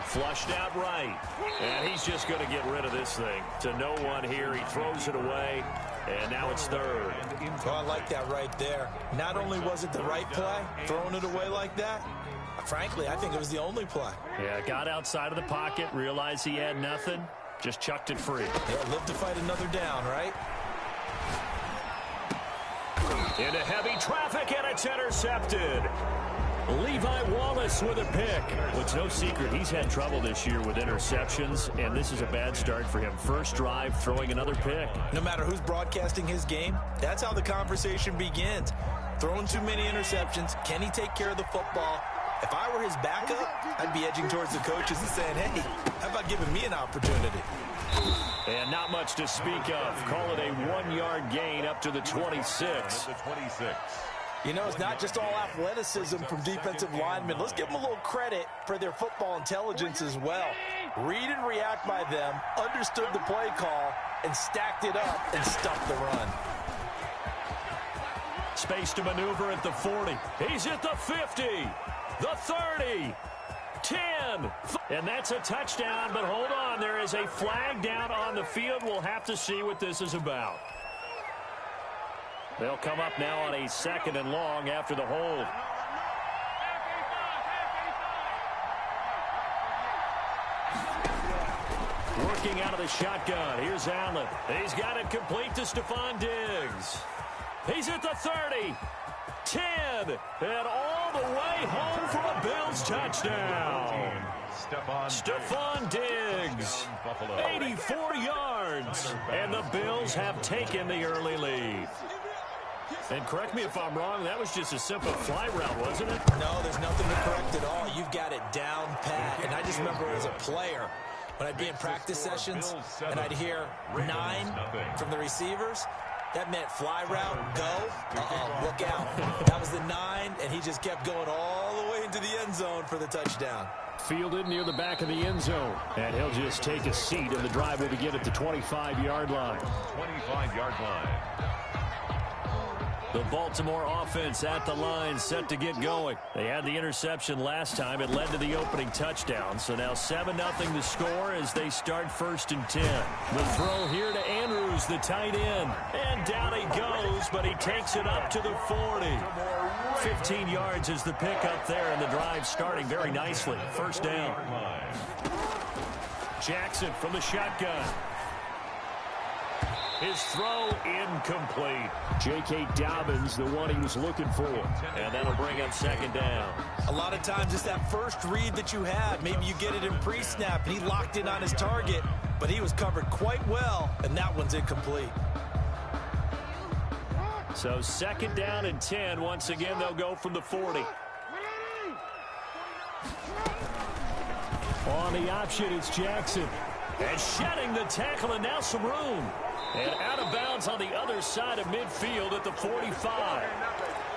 Flushed out right. And he's just going to get rid of this thing. To no one here. He throws it away. And now it's 3rd. Oh, I like that right there. Not only was it the right play, throwing it away like that, frankly, I think it was the only play. Yeah, got outside of the pocket, realized he had nothing, just chucked it free. Yeah, live to fight another down, right? Into heavy traffic, and it's intercepted. Levi Wallace with a pick. Well, it's no secret he's had trouble this year with interceptions, and this is a bad start for him. First drive, throwing another pick. No matter who's broadcasting his game, that's how the conversation begins. Throwing too many interceptions. Can he take care of the football? If I were his backup, I'd be edging towards the coaches and saying, hey, how about giving me an opportunity? And not much to speak of. Call it a 1-yard gain up to the 26. You know, it's not just all athleticism from defensive linemen. Let's give them a little credit for their football intelligence as well. Read and react by them, understood the play call, and stacked it up and stuffed the run. Space to maneuver at the 40. He's at the 50, the 30, 10. And that's a touchdown, but hold on. There is a flag down on the field. We'll have to see what this is about. They'll come up now on a 2nd and long after the hold. Working out of the shotgun. Here's Allen. He's got it complete to Stephon Diggs. He's at the 30, 10, and all the way home for a Bills touchdown. Stephon Diggs, 84 yards, and the Bills have taken the early lead. And correct me if I'm wrong, that was just a simple fly route, wasn't it? No, there's nothing to correct at all. You've got it down pat. And I just remember as a player, when I'd be in practice sessions and I'd hear 9 from the receivers, that meant fly route, go, look out. That was the 9, and he just kept going all the way into the end zone for the touchdown. Fielded near the back of the end zone. And he'll just take a seat, and the drive will begin at the 25-yard line. 25-yard line. The Baltimore offense at the line, set to get going. They had the interception last time. It led to the opening touchdown. So now 7-0 the score as they start 1st and 10. The throw here to Andrews, the tight end. And down he goes, but he takes it up to the 40. 15 yards is the pickup there, and the drive starting very nicely. 1st down. Jackson from the shotgun. His throw incomplete. J.K. Dobbins, the one he was looking for. And that'll bring up 2nd down. A lot of times it's that first read that you have. Maybe you get it in pre-snap, and he locked in on his target, but he was covered quite well, and that one's incomplete. So 2nd down and 10. Once again, they'll go from the 40. On the option, it's Jackson. And shedding the tackle, and now some room. And out of bounds on the other side of midfield at the 45.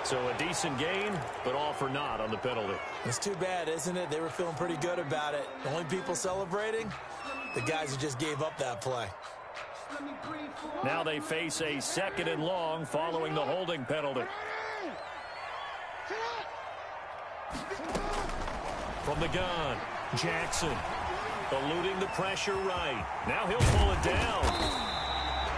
So a decent gain, but all for naught on the penalty. It's too bad, isn't it? They were feeling pretty good about it. The only people celebrating, the guys who just gave up that play. Now they face a 2nd and long following the holding penalty. From the gun, Jackson eluding the pressure right. Now he'll pull it down.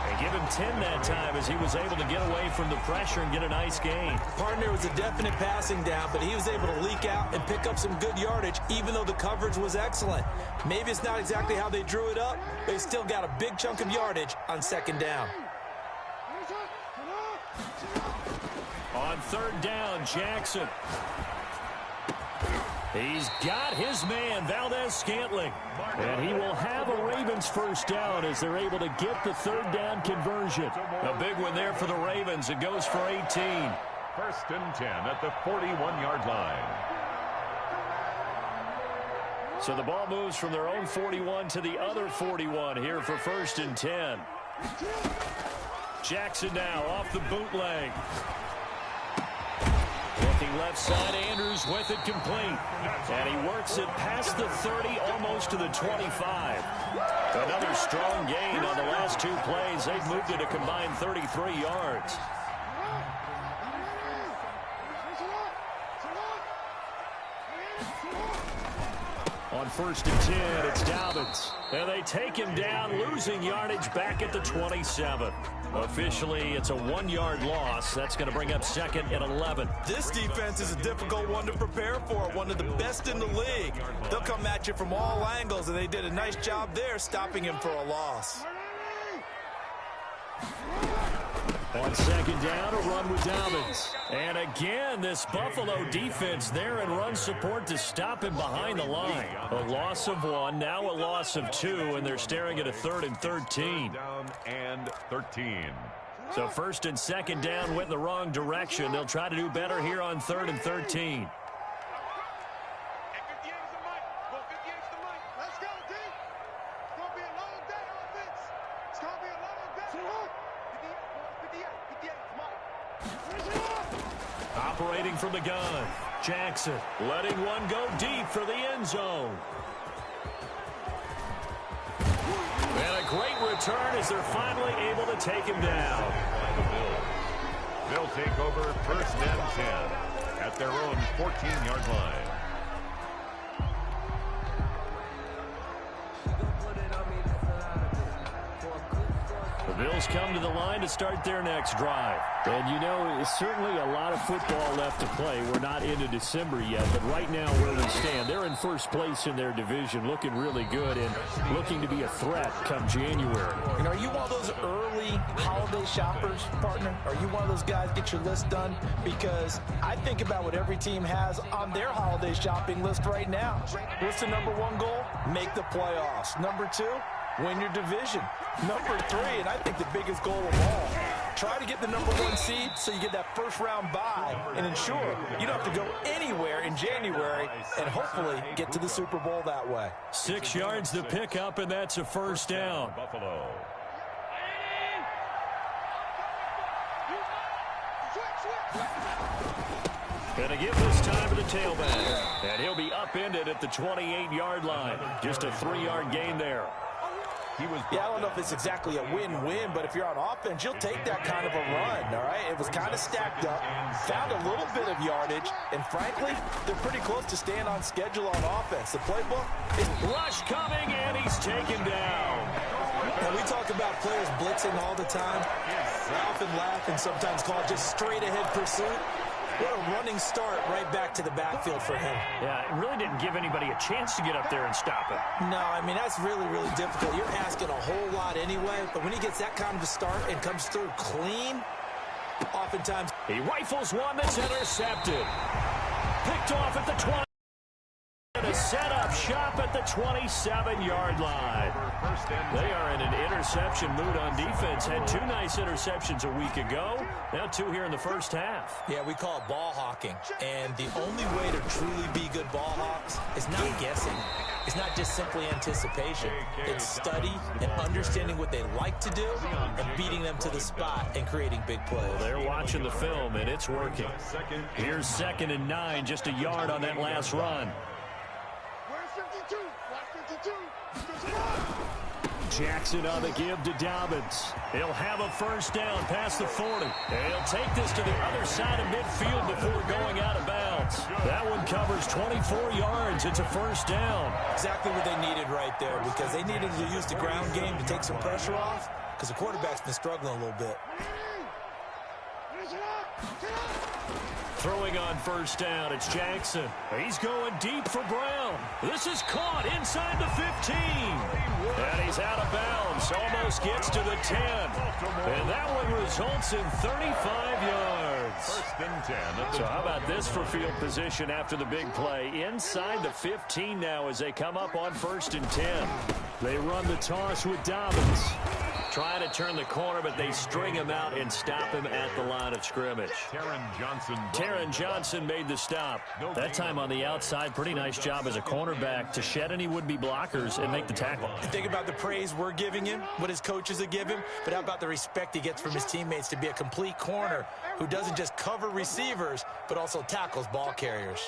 And give him 10 that time as he was able to get away from the pressure and get a nice gain. Partner was a definite passing down, but he was able to leak out and pick up some good yardage, even though the coverage was excellent. Maybe it's not exactly how they drew it up, but they still got a big chunk of yardage on 2nd down. On 3rd down, Jackson. He's got his man, Valdez-Scantling. And he will have a Ravens 1st down as they're able to get the 3rd down conversion. A big one there for the Ravens. It goes for 18. 1st and 10 at the 41-yard line. So the ball moves from their own 41 to the other 41 here for 1st and 10. Jackson now off the bootleg. Looking left side, Andrews with it complete. And he works it past the 30, almost to the 25. Another strong gain on the last 2 plays. They've moved it a combined 33 yards. On 1st and 10, it's Dobbins. And they take him down, losing yardage back at the 27. Officially, it's a 1-yard loss. That's going to bring up 2nd and 11. This defense is a difficult one to prepare for, one of the best in the league. They'll come at you from all angles, and they did a nice job there stopping him for a loss. On 2nd down, a run with Dobbins. And again, this Buffalo defense there in run support to stop him behind the line. A loss of 1, now a loss of 2, and they're staring at a 3rd and 13. Down and 13. So 1st and 2nd down went in the wrong direction. They'll try to do better here on 3rd and 13. Operating from the gun, Jackson letting one go deep for the end zone. And a great return as they're finally able to take him down. They'll take over 1st and 10 at their own 14-yard line. The Bills come to the line to start their next drive. And you know, it's certainly a lot of football left to play. We're not into December yet, but right now where we stand, they're in 1st place in their division, looking really good and looking to be a threat come January. And are you one of those early holiday shoppers, partner? Are you one of those guys get your list done? Because I think about what every team has on their holiday shopping list right now. What's the #1 goal? Make the playoffs. #2, win your division. #3, and I think the biggest goal of all, try to get the #1 seed so you get that 1st-round bye and ensure you don't have to go anywhere in January and hopefully get to the Super Bowl that way. 6 yards to pick up, and that's a 1st down. Buffalo. And a give this time to the tailback. And he'll be upended at the 28-yard line. Just a 3-yard gain there. Yeah, I don't know if it's exactly a win-win, but if you're on offense, you'll take that kind of a run, all right? It was kind of stacked up, found a little bit of yardage, and frankly, they're pretty close to staying on schedule on offense. The playbook is... Rush coming, and he's taken down. And we talk about players blitzing all the time. I often laugh and sometimes call it just straight-ahead pursuit. What a running start right back to the backfield for him. Yeah, it really didn't give anybody a chance to get up there and stop him. No, I mean, that's really, really difficult. You're asking a whole lot anyway, but when he gets that kind of a start and comes through clean, oftentimes... He rifles one that's intercepted. Picked off at the 20. And a set-up shop at the 27-yard line. They are in an interception mood on defense. Had 2 nice interceptions a week ago. Now 2 here in the first half. Yeah, we call it ball hawking. And the only way to truly be good ball hawks is not guessing. It's not just simply anticipation. It's study and understanding what they like to do and beating them to the spot and creating big plays. They're watching the film, and it's working. Here's 2nd and 9, just a yard on that last run. Jackson on the give to Dobbins. He'll have a first down past the 40. And he'll take this to the other side of midfield before going out of bounds. That one covers 24 yards. It's a first down. Exactly what they needed right there, because they needed to use the ground game to take some pressure off, because the quarterback's been struggling a little bit. Throwing on first down, it's Jackson. He's going deep for Brown. This is caught inside the 15. And he's out of bounds. Almost gets to the 10. And that one results in 35 yards. First and 10. So how about this for field position after the big play? Inside the 15 now as they come up on 1st and 10. They run the toss with Dobbins. Trying to turn the corner, but they string him out and stop him at the line of scrimmage. Taron Johnson made the stop. That time on the outside, pretty nice job as a cornerback to shed any would-be blockers and make the tackle. Think about the praise we're giving him, what his coaches have given him, but how about the respect he gets from his teammates to be a complete corner who doesn't just cover receivers, but also tackles ball carriers.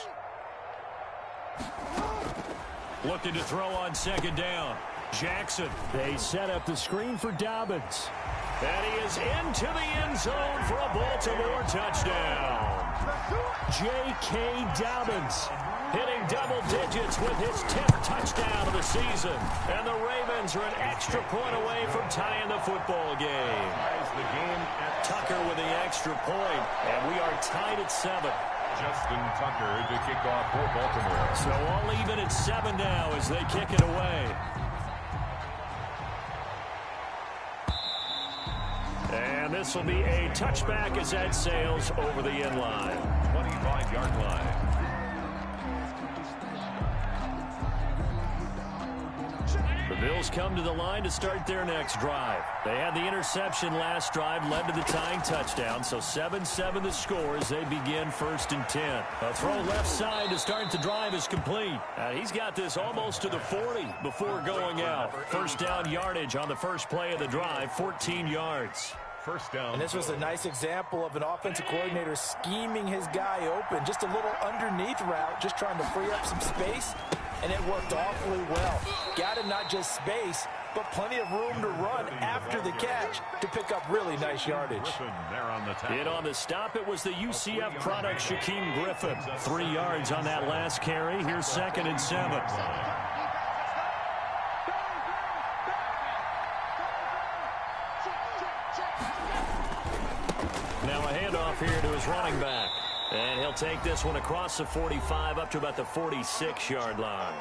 Looking to throw on 2nd down. Jackson, they set up the screen for Dobbins. And he is into the end zone for a Baltimore touchdown. J.K. Dobbins hitting double digits with his 10th touchdown of the season. And the Ravens are an extra point away from tying the football game. Tucker with the extra point, and we are tied at 7. Justin Tucker to kick off for Baltimore. So all even at 7 now as they kick it away. And this will be a touchback as that sails over the end line. 25-yard line. The Bills come to the line to start their next drive. They had the interception last drive, led to the tying touchdown, so 7-7 the score as they begin 1st and 10. A throw left side to start the drive is complete. He's got this almost to the 40 before going out. First down yardage on the first play of the drive, 14 yards. First down. And this was a nice example of an offensive coordinator scheming his guy open. Just a little underneath route, just trying to free up some space. And it worked awfully well. Got him not just space, but plenty of room to run after the catch to pick up really nice yardage. In on the stop, it was the UCF product, Shaquem Griffin. 3 yards on that last carry. Here's 2nd and 7. Now a handoff here to his running back. And he'll take this one across the 45 up to about the 46-yard line.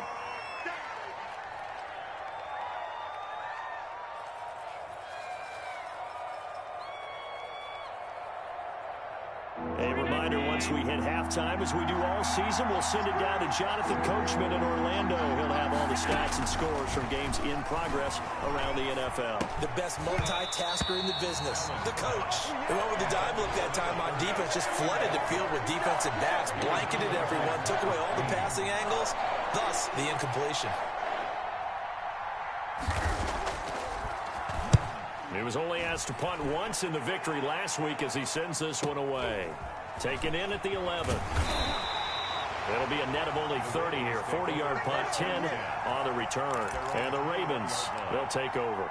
A reminder, once we hit halftime, as we do all season, we'll send it down to Jonathan Coachman in Orlando. He'll have all the stats and scores from games in progress around the NFL. The best multitasker in the business, the coach. They went with the dive look that time on defense, just flooded the field with defensive backs, blanketed everyone, took away all the passing angles, thus the incompletion. He was only asked to punt once in the victory last week as he sends this one away. Taken in at the 11. It'll be a net of only 30 here. 40-yard punt, 10 on the return. And the Ravens, they'll take over.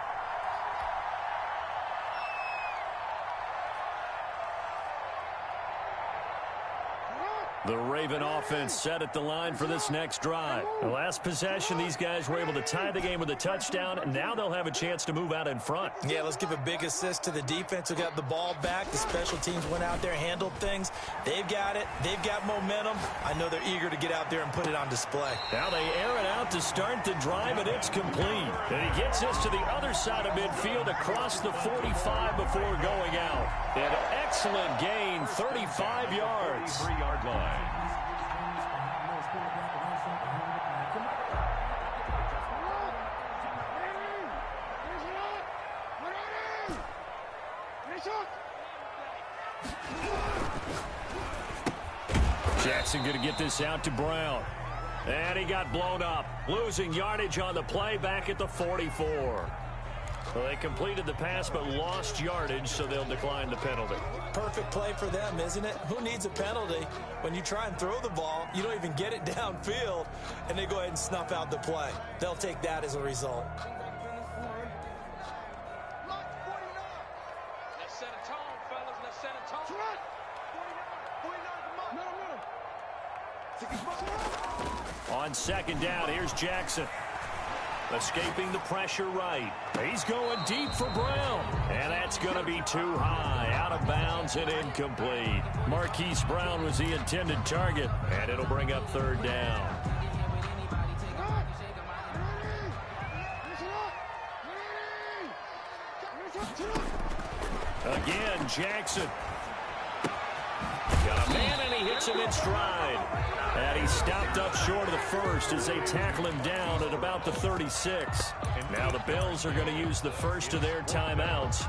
The Raven offense set at the line for this next drive. The last possession, these guys were able to tie the game with a touchdown, and now they'll have a chance to move out in front. Yeah, let's give a big assist to the defense who got the ball back. The special teams went out there, handled things. They've got it. They've got momentum. I know they're eager to get out there and put it on display. Now they air it out to start the drive, and it's complete. And he gets this to the other side of midfield across the 45 before going out. An excellent gain, 35 yards. 3-yard line. Jackson going to get this out to Brown. And he got blown up. Losing yardage on the play back at the 44. Well, they completed the pass but lost yardage, so they'll decline the penalty. Perfect play for them, isn't it? Who needs a penalty when you try and throw the ball, you don't even get it downfield, and they go ahead and snuff out the play. They'll take that as a result. Let's set a tone, fellas. Let's set a tone. 49, On second down, here's Jackson. Escaping the pressure right. He's going deep for Brown. And that's going to be too high. Out of bounds and incomplete. Marquise Brown was the intended target. And it'll bring up third down. Again, Jackson. Got a man, and he hits him in stride. And he's stopped up short of the first as they tackle him down at about the 36. Now the Bills are going to use the first of their timeouts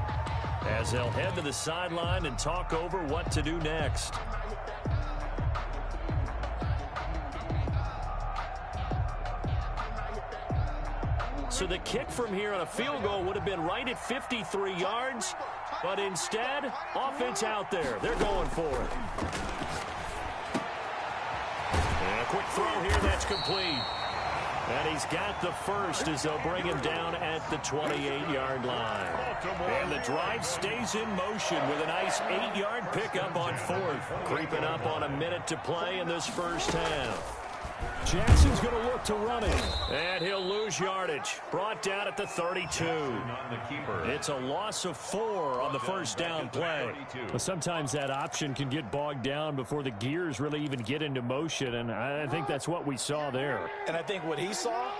as they'll head to the sideline and talk over what to do next. So the kick from here on a field goal would have been right at 53 yards, but instead, offense out there. They're going for it. And a quick throw here, that's complete. And he's got the first as they'll bring him down at the 28-yard line. And the drive stays in motion with a nice 8-yard pickup on fourth. Creeping up on a minute to play in this first half. Jackson's going to look to run it. And he'll lose yardage. Brought down at the 32. It's a loss of 4 on the first down play. Well, sometimes that option can get bogged down before the gears really even get into motion, and I think that's what we saw there. And I think what he saw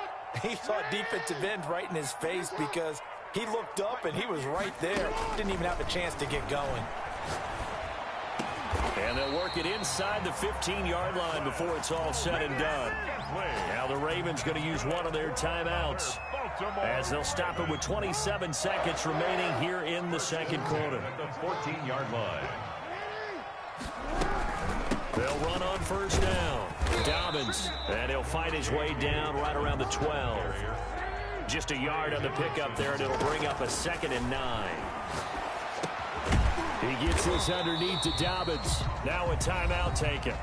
defensive end right in his face because he looked up and he was right there. Didn't even have a chance to get going. And they'll work it inside the 15-yard line before it's all said and done. Now the Ravens going to use one of their timeouts as they'll stop it with 27 seconds remaining here in the second quarter. At the 14-yard line. They'll run on first down. Dobbins, and he'll fight his way down right around the 12. Just a yard on the pickup there, and it'll bring up a 2nd and 9. He gets this underneath to Dobbins. Now a timeout taken.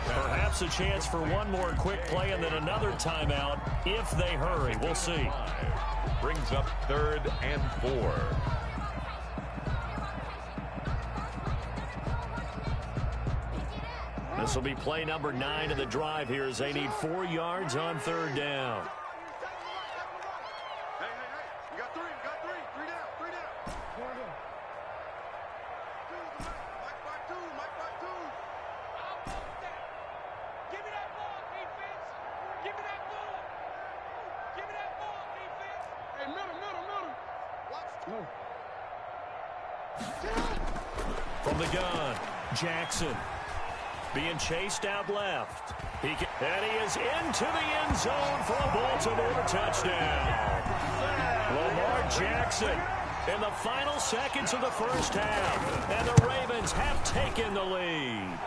Perhaps a chance for one more quick play and then another timeout if they hurry. We'll see. Brings up 3rd and 4. This will be play number 9 of the drive here as they need 4 yards on third down. From the gun, Jackson being chased out left. And he is into the end zone for a Baltimore touchdown. Lamar Jackson in the final seconds of the first half. And the Ravens have taken the lead.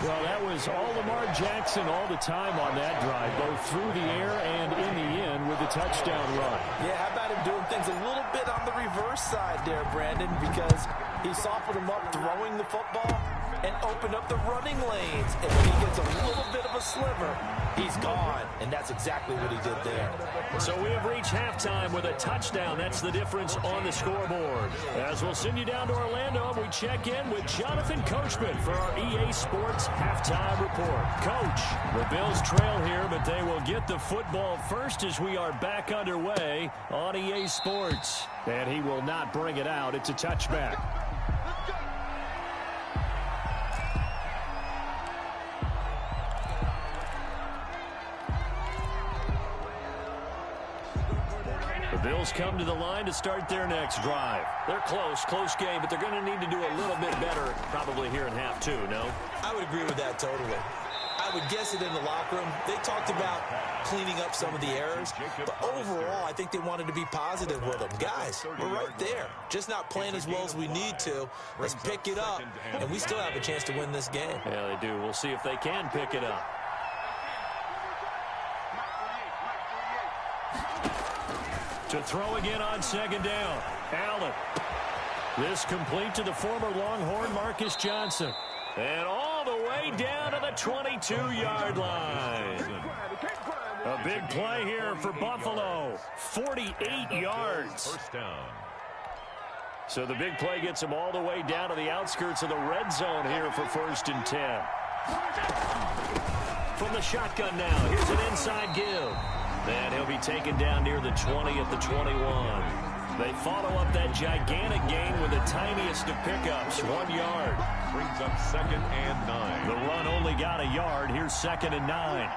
Well, that was all Lamar Jackson all the time on that drive, both through the air and in the end with the touchdown run. Yeah, how about him doing things a little bit on the reverse side there, Brandon, because he softened him up throwing the football, and open up the running lanes. And when he gets a little bit of a sliver, he's gone. And that's exactly what he did there. So we have reached halftime with a touchdown. That's the difference on the scoreboard. As we'll send you down to Orlando, we check in with Jonathan Coachman for our EA Sports Halftime Report. Coach, the Bills trail here, but they will get the football first as we are back underway on EA Sports. And he will not bring it out. It's a touchback. Bills come to the line to start their next drive. They're close game, but they're going to need to do a little bit better probably here in half two, no? I would agree with that totally. I would guess it in the locker room. They talked about cleaning up some of the errors, but overall, I think they wanted to be positive with them. Guys, we're right there. Just not playing as well as we need to. Let's pick it up, and we still have a chance to win this game. Yeah, they do. We'll see if they can pick it up. To throw again on second down. Allen. This complete to the former Longhorn Marcus Johnson. And all the way down to the 22-yard line. A big play here for Buffalo. 48 yards. First down. So the big play gets him all the way down to the outskirts of the red zone here for 1st and 10. From the shotgun now. Here's an inside give. And he'll be taken down near the 20 at the 21. They follow up that gigantic gain with the tiniest of pickups, 1 yard. Brings up 2nd and 9. The run only got a yard. Here's 2nd and 9.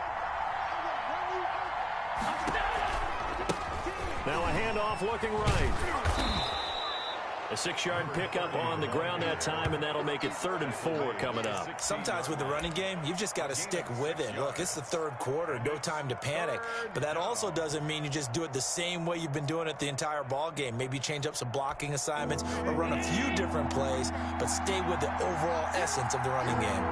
Now a handoff looking right. A 6-yard pickup on the ground that time, and that'll make it 3rd and 4 coming up. Sometimes with the running game, you've just got to stick with it. Look, it's the 3rd quarter, no time to panic. But that also doesn't mean you just do it the same way you've been doing it the entire ball game. Maybe change up some blocking assignments or run a few different plays, but stay with the overall essence of the running game.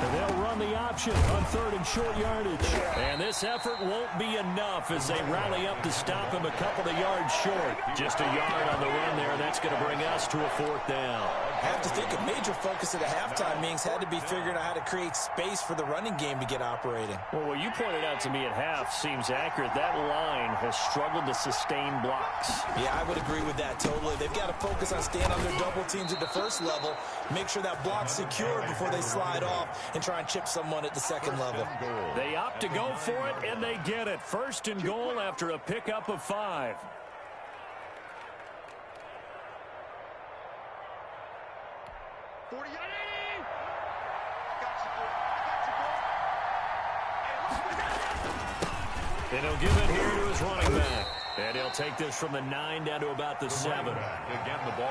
And they'll run the option on 3rd and short yardage. And this effort won't be enough as they rally up to stop him a couple of yards short. Just a yard on the run there. That's going to bring us to a 4th down. I have to think a major focus at the halftime meetings had to be figuring out how to create space for the running game to get operating. Well, what you pointed out to me at half seems accurate. That line has struggled to sustain blocks. Yeah, I would agree with that totally. They've got to focus on staying on their double teams at the first level, make sure that block's secure before they slide off and try and chip someone at the second level. They opt to go for it, and they get it. 1st and goal after a pickup of 5. And he'll give it here to his running back. And he'll take this from the 9 down to about the 7.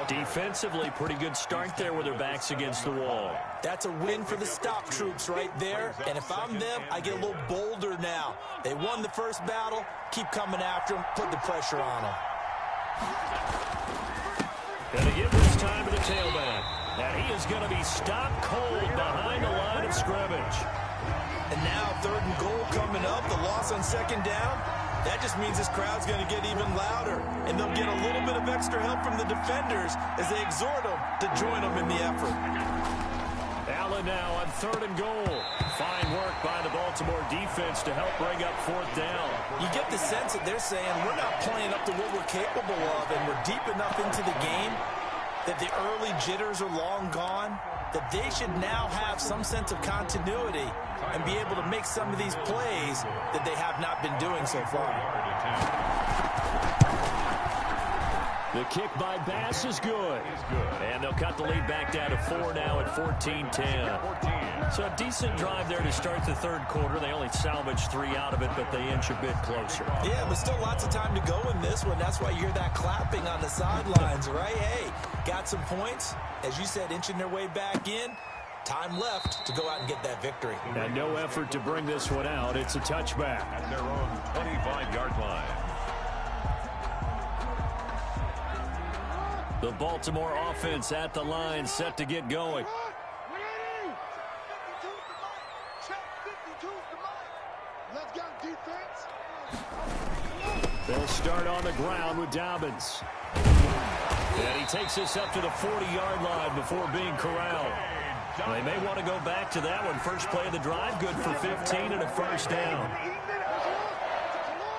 Defensively, pretty good start there with their backs against the wall. That's a win for the stop troops right there. And if I'm them, I get a little bolder now. They won the first battle. Keep coming after them. Put the pressure on them. Gonna give this time to the tailback. And he is going to be stopped cold behind the line of scrimmage. And now 3rd and goal coming up. The loss on 2nd down. That just means this crowd's going to get even louder. And they'll get a little bit of extra help from the defenders as they exhort them to join them in the effort. Allen now on 3rd and goal. Fine work by the Baltimore defense to help bring up 4th down. You get the sense that they're saying we're not playing up to what we're capable of, and we're deep enough into the game that the early jitters are long gone, that they should now have some sense of continuity and be able to make some of these plays that they have not been doing so far. The kick by Bass is good. And they'll cut the lead back down to 4 now at 14-10. So a decent drive there to start the 3rd quarter. They only salvaged 3 out of it, but they inch a bit closer. Yeah, but still lots of time to go in this one. That's why you hear that clapping on the sidelines, right? Hey, got some points. As you said, inching their way back in. Time left to go out and get that victory. And no effort to bring this one out. It's a touchback. At their own 25-yard line. The Baltimore offense at the line, set to get going. They'll start on the ground with Dobbins. And he takes this up to the 40-yard line before being corralled. They may want to go back to that one. First play of the drive, good for 15 and a first down.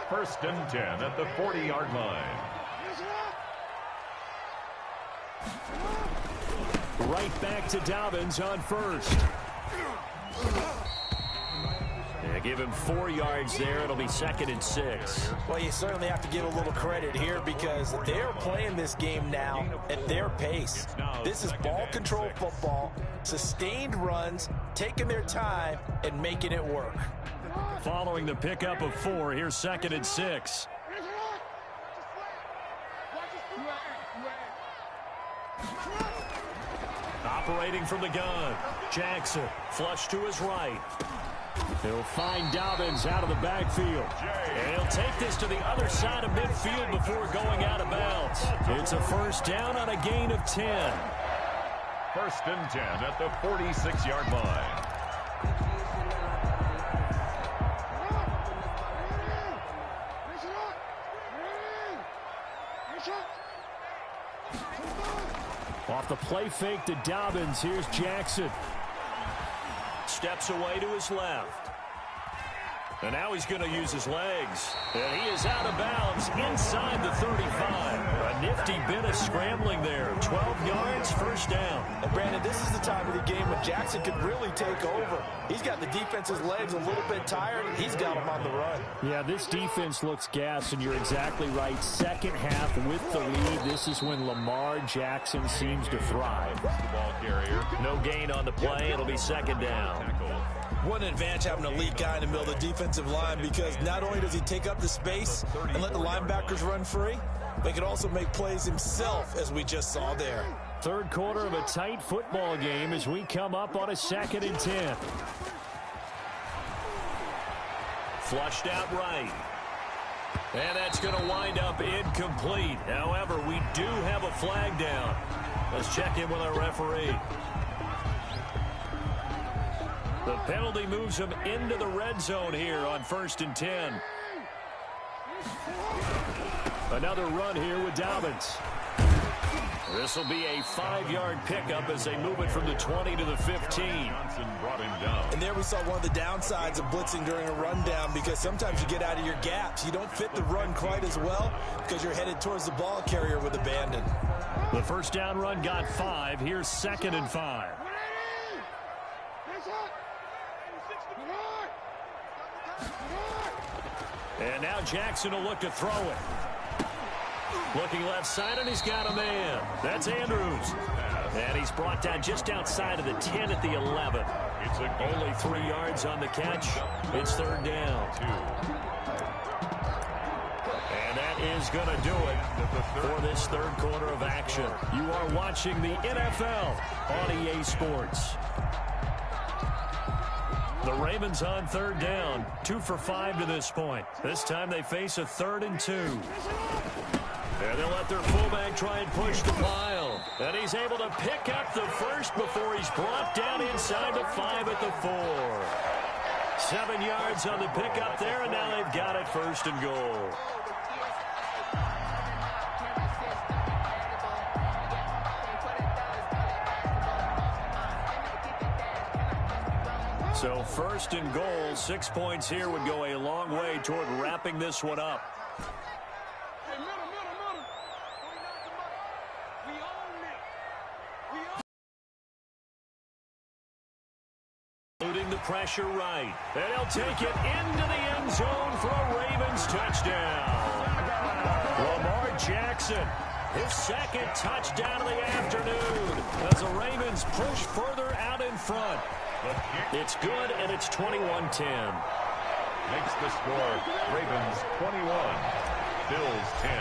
1st and 10 at the 40-yard line. Right back to Dobbins on first. Yeah, give him 4 yards there. It'll be 2nd and 6. Well, you certainly have to give a little credit here because they're playing this game now at their pace. This is ball control football, sustained runs, taking their time, and making it work. Following the pickup of 4, here's 2nd and 6. Operating from the gun. Jackson, flush to his right. He'll find Dobbins out of the backfield. And he'll take this to the other side of midfield before going out of bounds. It's a first down on a gain of 10. 1st and 10 at the 46-yard line. Off the play fake to Dobbins, here's Jackson. Steps away to his left. And now he's going to use his legs. And he is out of bounds inside the 35. A nifty bit of scrambling there. 12 yards, first down. And Brandon, this is the time of the game when Jackson could really take over. He's got the defense's legs a little bit tired. He's got them on the run. Yeah, this defense looks gassed, and you're exactly right. Second half with the lead. This is when Lamar Jackson seems to thrive. The ball carrier. No gain on the play. It'll be 2nd down. What an advantage having a lead guy in the middle of the defensive line, because not only does he take up the space and let the linebackers run free, but he can also make plays himself, as we just saw there. Third quarter of a tight football game as we come up on a 2nd and 10. Flushed out right. And that's going to wind up incomplete. However, we do have a flag down. Let's check in with our referee. The penalty moves him into the red zone here on 1st and 10. Another run here with Dobbins. This will be a 5-yard pickup as they move it from the 20 to the 15. Johnson brought him down. And there we saw one of the downsides of blitzing during a rundown, because sometimes you get out of your gaps. You don't fit the run quite as well because you're headed towards the ball carrier with abandon. The first down run got 5. Here's 2nd and 5. And now Jackson will look to throw it. Looking left side, and he's got a man. That's Andrews. And he's brought down just outside of the 10 at the 11. It's Only 3 yards on the catch. It's 3rd down. And that is going to do it for this third quarter of action. You are watching the NFL on EA Sports. The Ravens on 3rd down, 2 for 5 to this point. This time they face a 3rd and 2. And they'll let their fullback try and push the pile. And he's able to pick up the first before he's brought down inside the 5 at the 4. 7 yards on the pickup there, and now they've got it 1st and goal. So 1st and goal, 6 points here would go a long way toward wrapping this one up. Loading the pressure right. And he'll take it into the end zone for a Ravens touchdown. Lamar Jackson, his 2nd touchdown of the afternoon as the Ravens push further out in front. It's good, and it's 21-10. Makes the score Ravens 21, Bills 10.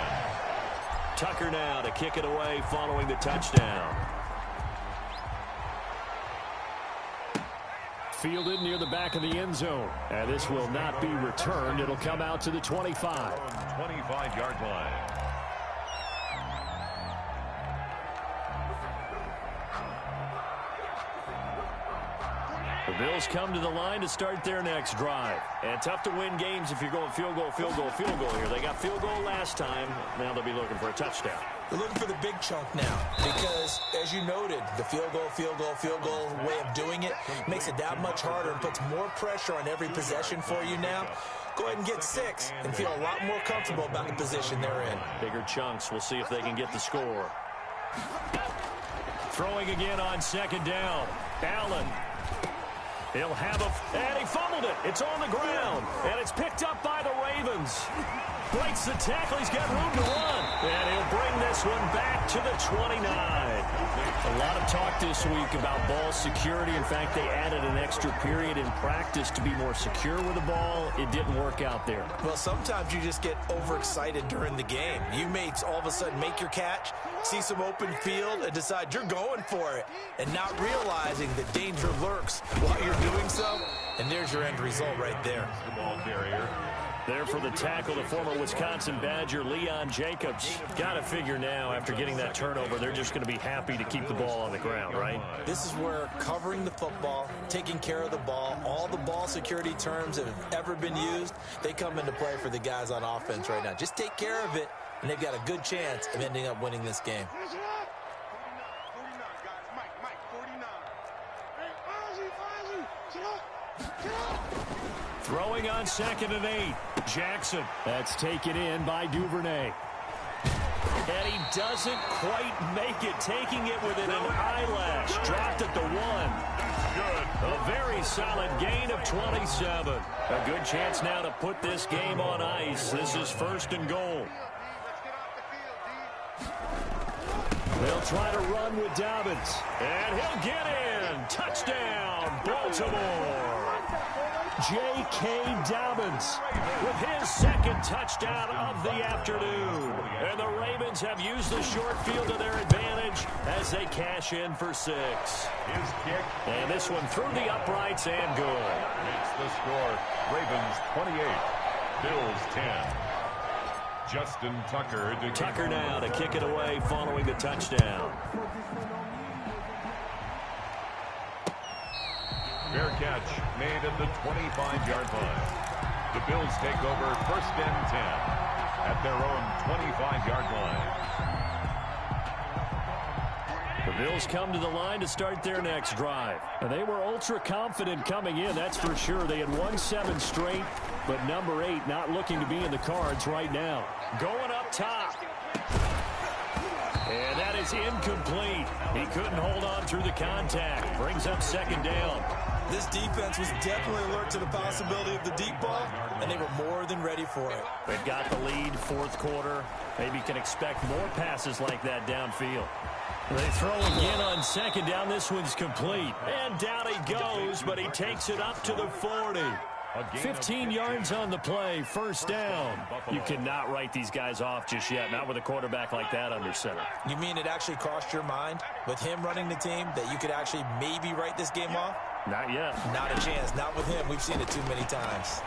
Tucker now to kick it away following the touchdown. Fielded near the back of the end zone. And this will not be returned. It'll come out to the 25. 25-yard line. The Bills come to the line to start their next drive. And tough to win games if you're going field goal, field goal, field goal here. They got field goal last time. Now they'll be looking for a touchdown. They're looking for the big chunk now because, as you noted, the field goal way of doing it makes it that much harder and puts more pressure on every possession for you now. Go ahead and get 6 and feel a lot more comfortable about the position they're in. Bigger chunks. We'll see if they can get the score. Throwing again on second down. Allen. He'll have and he fumbled it. It's on the ground, and it's picked up by the Ravens. Breaks the tackle. He's got room to run, and he'll bring this one back to the 29. A lot of talk this week about ball security. In fact, they added an extra period in practice to be more secure with the ball. It didn't work out there. Well, sometimes you just get overexcited during the game. You may all of a sudden make your catch, see some open field, and decide you're going for it, and not realizing that danger lurks while you're doing so, and there's your end result right there. The ball carrier. There for the tackle, the former Wisconsin Badger, Leon Jacobs. Got to figure now, after getting that turnover, they're just going to be happy to keep the ball on the ground, right? This is where covering the football, taking care of the ball, all the ball security terms that have ever been used, they come into play for the guys on offense right now. Just take care of it, and they've got a good chance of ending up winning this game. 49, guys. Mike, 49. Hey, Ozzy, get up. Throwing on 2nd and 8. Jackson. That's taken in by Duvernay. And he doesn't quite make it, taking it within an eyelash. Dropped at the 1. Good. A very solid gain of 27. A good chance now to put this game on ice. This is 1st and goal. They'll try to run with Dobbins. And he'll get in. Touchdown, Baltimore. J.K. Dobbins with his 2nd touchdown of the afternoon. And the Ravens have used the short field to their advantage as they cash in for 6. His kick. And this one through the uprights and good. Makes the score. Ravens 28. Bills 10. Justin Tucker. Tucker now to kick it away following the touchdown. Fair catch made at the 25-yard line. The Bills take over 1st and 10 at their own 25-yard line. The Bills come to the line to start their next drive. And they were ultra confident coming in, that's for sure. They had won 7 straight, but number 8 not looking to be in the cards right now. Going up top. And that is incomplete. He couldn't hold on through the contact. Brings up 2nd down. This defense was definitely alert to the possibility of the deep ball, and they were more than ready for it. They've got the lead, 4th quarter. Maybe can expect more passes like that downfield. They throw again on 2nd down. This one's complete. And down he goes, but he takes it up to the 40. 15 yards on the play, 1st down. You cannot write these guys off just yet, not with a quarterback like that under center. You mean it actually crossed your mind with him running the team that you could actually maybe write this game off? Not yet. Not a chance. Not with him. We've seen it too many times.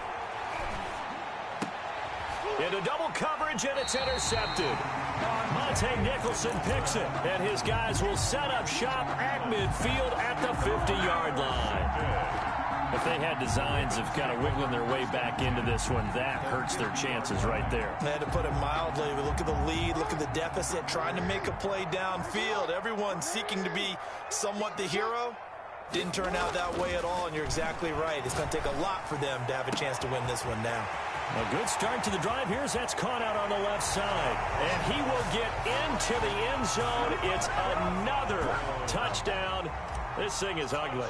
Into double coverage, and it's intercepted. Monte Nicholson picks it, and his guys will set up shop at midfield at the 50-yard line. If they had designs of kind of wiggling their way back into this one, that hurts their chances right there. They had to put it mildly. We look at the lead, look at the deficit, trying to make a play downfield. Everyone seeking to be somewhat the hero. Didn't turn out that way at all, and you're exactly right. It's going to take a lot for them to have a chance to win this one now. A good start to the drive. Here's that's caught out on the left side. And he will get into the end zone. It's another touchdown. This thing is ugly.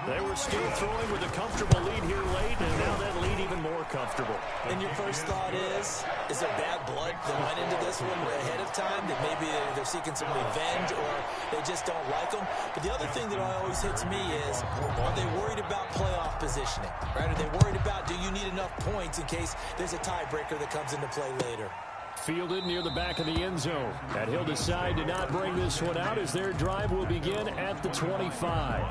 They were still throwing with a comfortable lead here late, and now that lead even more comfortable. And your first thought is there bad blood that went into this one ahead of time, that maybe they're seeking some revenge or they just don't like them? But the other thing that always hits me is, are they worried about playoff positioning? Right? Are they worried about, do you need enough points in case there's a tiebreaker that comes into play later? Fielded near the back of the end zone. And he'll decide to not bring this one out as their drive will begin at the 25.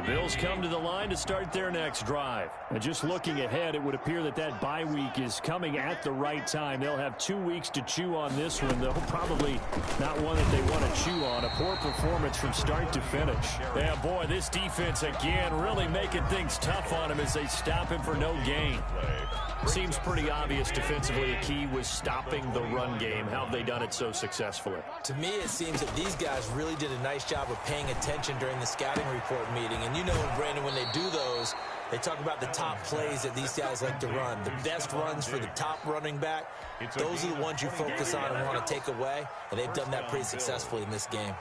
Bills come to the line to start their next drive. And just looking ahead, it would appear that that bye week is coming at the right time. They'll have 2 weeks to chew on this one, though probably not one that they want to chew on. A poor performance from start to finish. Yeah, boy, this defense again really making things tough on him as they stop him for no gain. Seems pretty obvious defensively a key was stopping the run game. How have they done it so successfully? To me, it seems that these guys really did a nice job of paying attention during the scouting report meeting. And you know, Brandon, when they do those, they talk about the top plays that these guys like to run. The best runs for the top running back, those are the ones you focus on and want to take away. And they've done that pretty successfully in this game.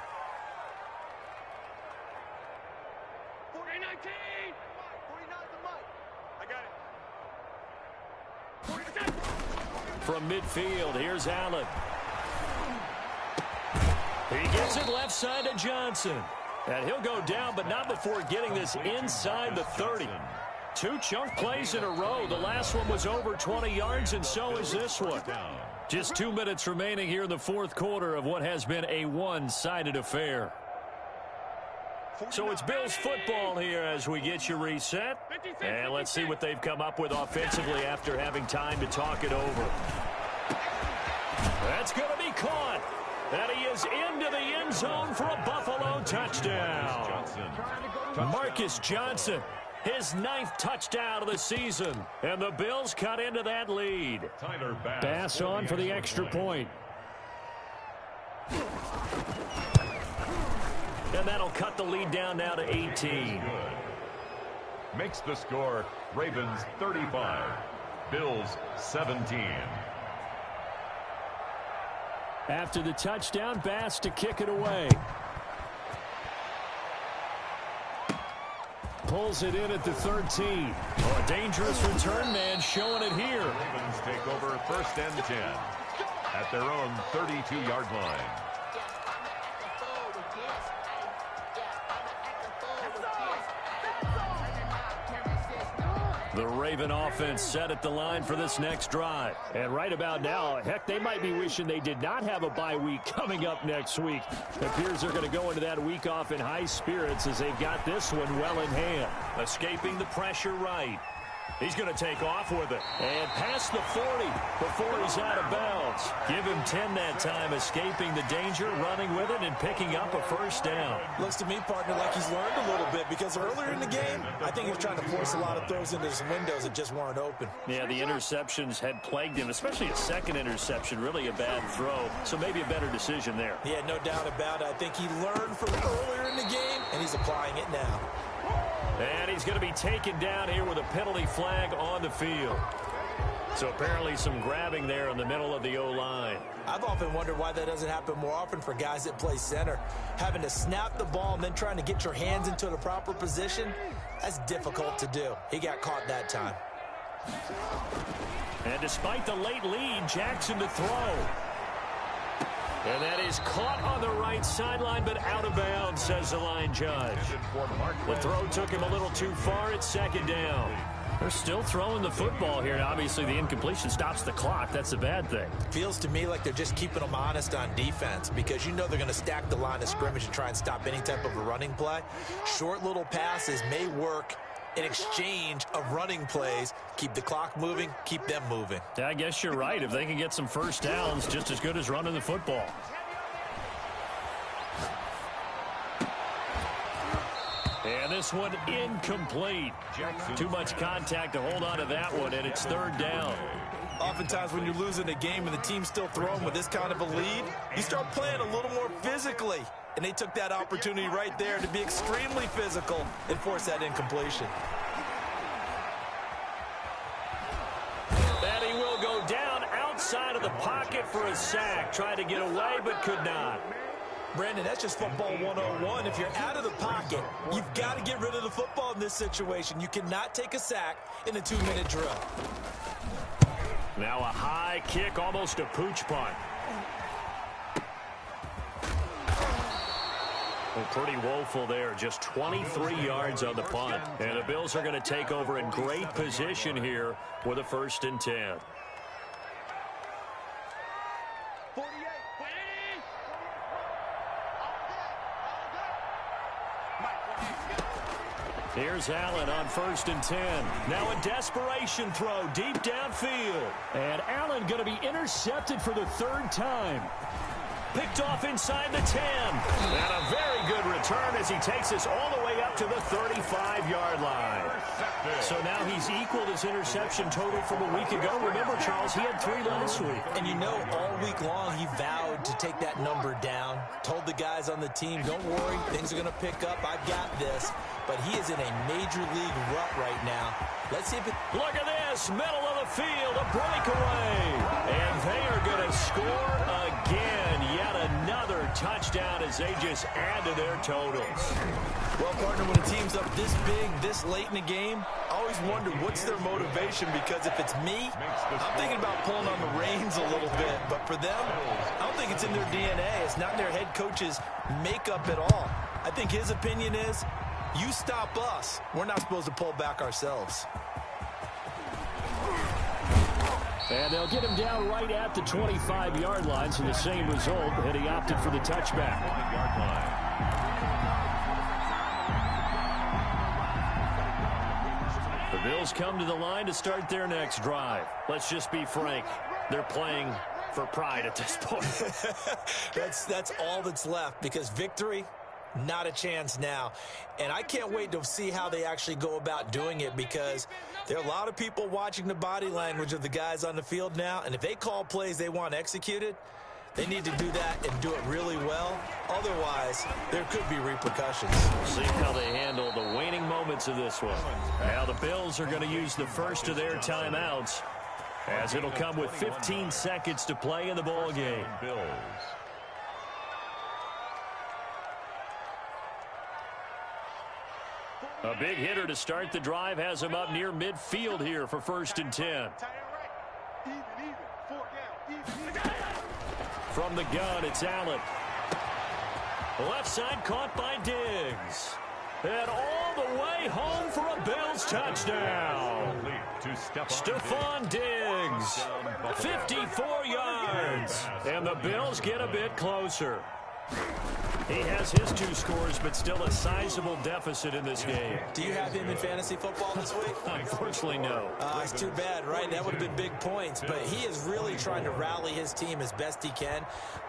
From midfield, here's Allen. He gets it left side to Johnson. And he'll go down, but not before getting this inside the 30. 2 chunk plays in a row. The last one was over 20 yards, and so is this one. Just 2 minutes remaining here in the fourth quarter of what has been a one-sided affair. So it's Bills football here as we get you reset. And let's see what they've come up with offensively after having time to talk it over. That's going to be caught. And he is into the end zone for a Buffalo touchdown. Marcus Johnson, his 9th touchdown of the season. And the Bills cut into that lead. Bass on for the extra point. And that'll cut the lead down now to 18. Makes the score Ravens 35, Bills 17. After the touchdown, Bass to kick it away. Pulls it in at the 13. Oh, a dangerous return man showing it here. Ravens take over 1st and 10 at their own 32-yard line. The Raven offense set at the line for this next drive. And right about now, heck, they might be wishing they did not have a bye week coming up next week. It appears they're going to go into that week off in high spirits as they've got this one well in hand. Escaping the pressure right. He's going to take off with it. And past the 40 before he's out of bounds. Give him 10 that time, escaping the danger, running with it, and picking up a first down. Looks to me, partner, like he's learned a little bit because earlier in the game, I think he was trying to force a lot of throws into some windows that just weren't open. Yeah, the interceptions had plagued him, especially a second interception, really a bad throw. So maybe a better decision there. Yeah, no doubt about it. I think he learned from earlier in the game, and he's applying it now. And he's going to be taken down here with a penalty flag on the field. So apparently some grabbing there in the middle of the O-line. I've often wondered why that doesn't happen more often for guys that play center. Having to snap the ball and then trying to get your hands into the proper position, that's difficult to do. He got caught that time. And despite the late lead, Jackson to throw. And that is caught on the right sideline, but out of bounds, says the line judge. The throw took him a little too far at 2nd down. They're still throwing the football here. Now, obviously, the incompletion stops the clock. That's a bad thing. Feels to me like they're just keeping them honest on defense because you know they're going to stack the line of scrimmage and try and stop any type of a running play. Short little passes may work in exchange of running plays. Keep the clock moving, keep them moving. Yeah, I guess you're right. If they can get some first downs, just as good as running the football. And this one incomplete. Too much contact to hold on to that one, and it's 3rd down. Oftentimes when you're losing a game and the team's still throwing with this kind of a lead, you start playing a little more physically. And they took that opportunity right there to be extremely physical and force that incompletion. And he will go down outside of the pocket for a sack. Tried to get away, but could not. Brandon, that's just football 101. If you're out of the pocket, you've got to get rid of the football in this situation. You cannot take a sack in a 2-minute drill. Now a high kick, almost a pooch punt. Well, pretty woeful there. Just 23 yards on the punt. And the Bills are going to take over in great position here with a 1st and 10. Here's Allen on 1st and 10. Now a desperation throw deep downfield. And Allen going to be intercepted for the 3rd time. Picked off inside the 10. And a very good return as he takes us all the way up to the 35-yard line. So now he's equaled his interception total from a week ago. Remember, Charles, he had 3 last week. And you know, all week long he vowed to take that number down. Told the guys on the team, don't worry, things are going to pick up. I've got this. But he is in a major league rut right now. Let's see if it... Look at this, middle of the field, a breakaway. And they are going to score again. Yet another touchdown as they just add to their totals. Well, partner, when a team's up this big, this late in the game, I always wonder what's their motivation, because if it's me, I'm thinking about pulling on the reins a little bit. But for them, I don't think it's in their DNA. It's not in their head coach's makeup at all. I think his opinion is, you stop us, we're not supposed to pull back ourselves. And they'll get him down right at the 25-yard line, so the same result, and he opted for the touchback. The Bills come to the line to start their next drive. Let's just be frank, they're playing for pride at this point. That's all that's left, because victory, not a chance now. And I can't wait to see how they actually go about doing it, because there are a lot of people watching the body language of the guys on the field now, and if they call plays they want executed, they need to do that and do it really well. Otherwise, there could be repercussions. See how they handle the waning moments of this one. Now the Bills are going to use the first of their timeouts, as it'll come with 15 seconds to play in the ball game. Bills. A big hitter to start the drive has him up near midfield here for 1st and 10. From the gun, it's Allen. Left side caught by Diggs. And all the way home for a Bills touchdown. Stephon Diggs, 54 yards. And the Bills get a bit closer. He has his 2 scores, but still a sizable deficit in this game. Do you have him in fantasy football this week? Unfortunately, no. It's too bad, right? That would have been big points. But he is really trying to rally his team as best he can.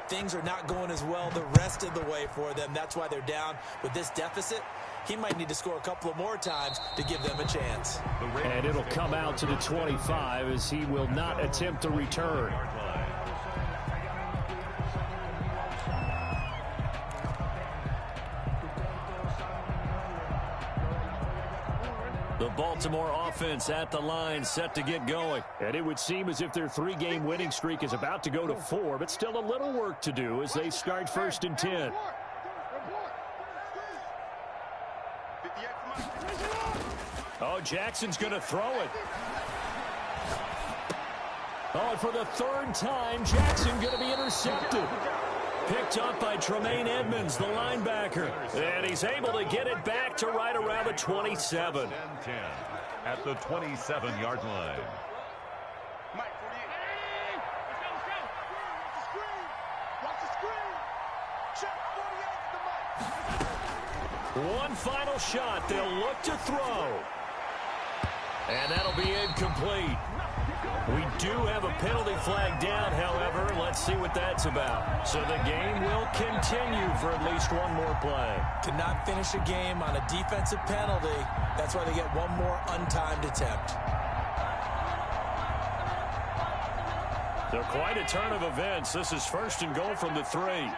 Things are not going as well the rest of the way for them. That's why they're down with this deficit. He might need to score a couple of more times to give them a chance. And it'll come out to the 25 as he will not attempt to return. The Baltimore offense at the line, set to get going. And it would seem as if their 3-game winning streak is about to go to 4, but still a little work to do as they start 1st and 10. Oh, Jackson's going to throw it. Oh, and for the 3rd time, Jackson going to be intercepted. Picked up by Tremaine Edmonds, the linebacker. And he's able to get it back to right around the 27. 10 at the 27-yard line. One final shot. They'll look to throw. And that'll be incomplete. We do have a penalty flag down, however. Let's see what that's about. So the game will continue for at least one more play. Cannot finish a game on a defensive penalty. That's why they get one more untimed attempt. So quite a turn of events. This is 1st and goal from the 3.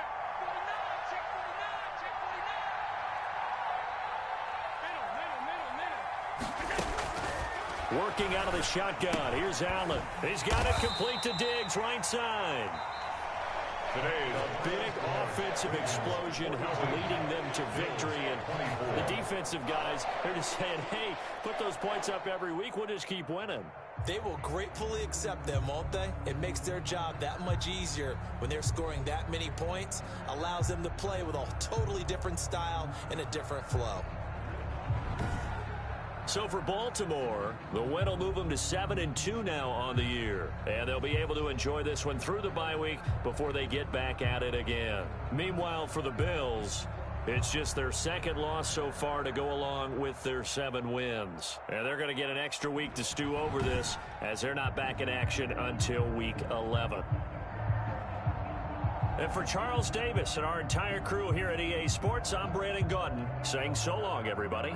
Working out of the shotgun. Here's Allen. He's got it complete to Diggs, right side. Today's a big offensive explosion leading them to victory. And the defensive guys, they're just saying, hey, put those points up every week. We'll just keep winning. They will gratefully accept them, won't they? It makes their job that much easier when they're scoring that many points. Allows them to play with a totally different style and a different flow. So for Baltimore, the win will move them to 7-2 now on the year. And they'll be able to enjoy this one through the bye week before they get back at it again. Meanwhile, for the Bills, It's just their second loss so far to go along with their 7 wins. And they're going to get an extra week to stew over this as they're not back in action until week 11. And for Charles Davis and our entire crew here at EA Sports, I'm Brandon Gaudin saying so long, everybody.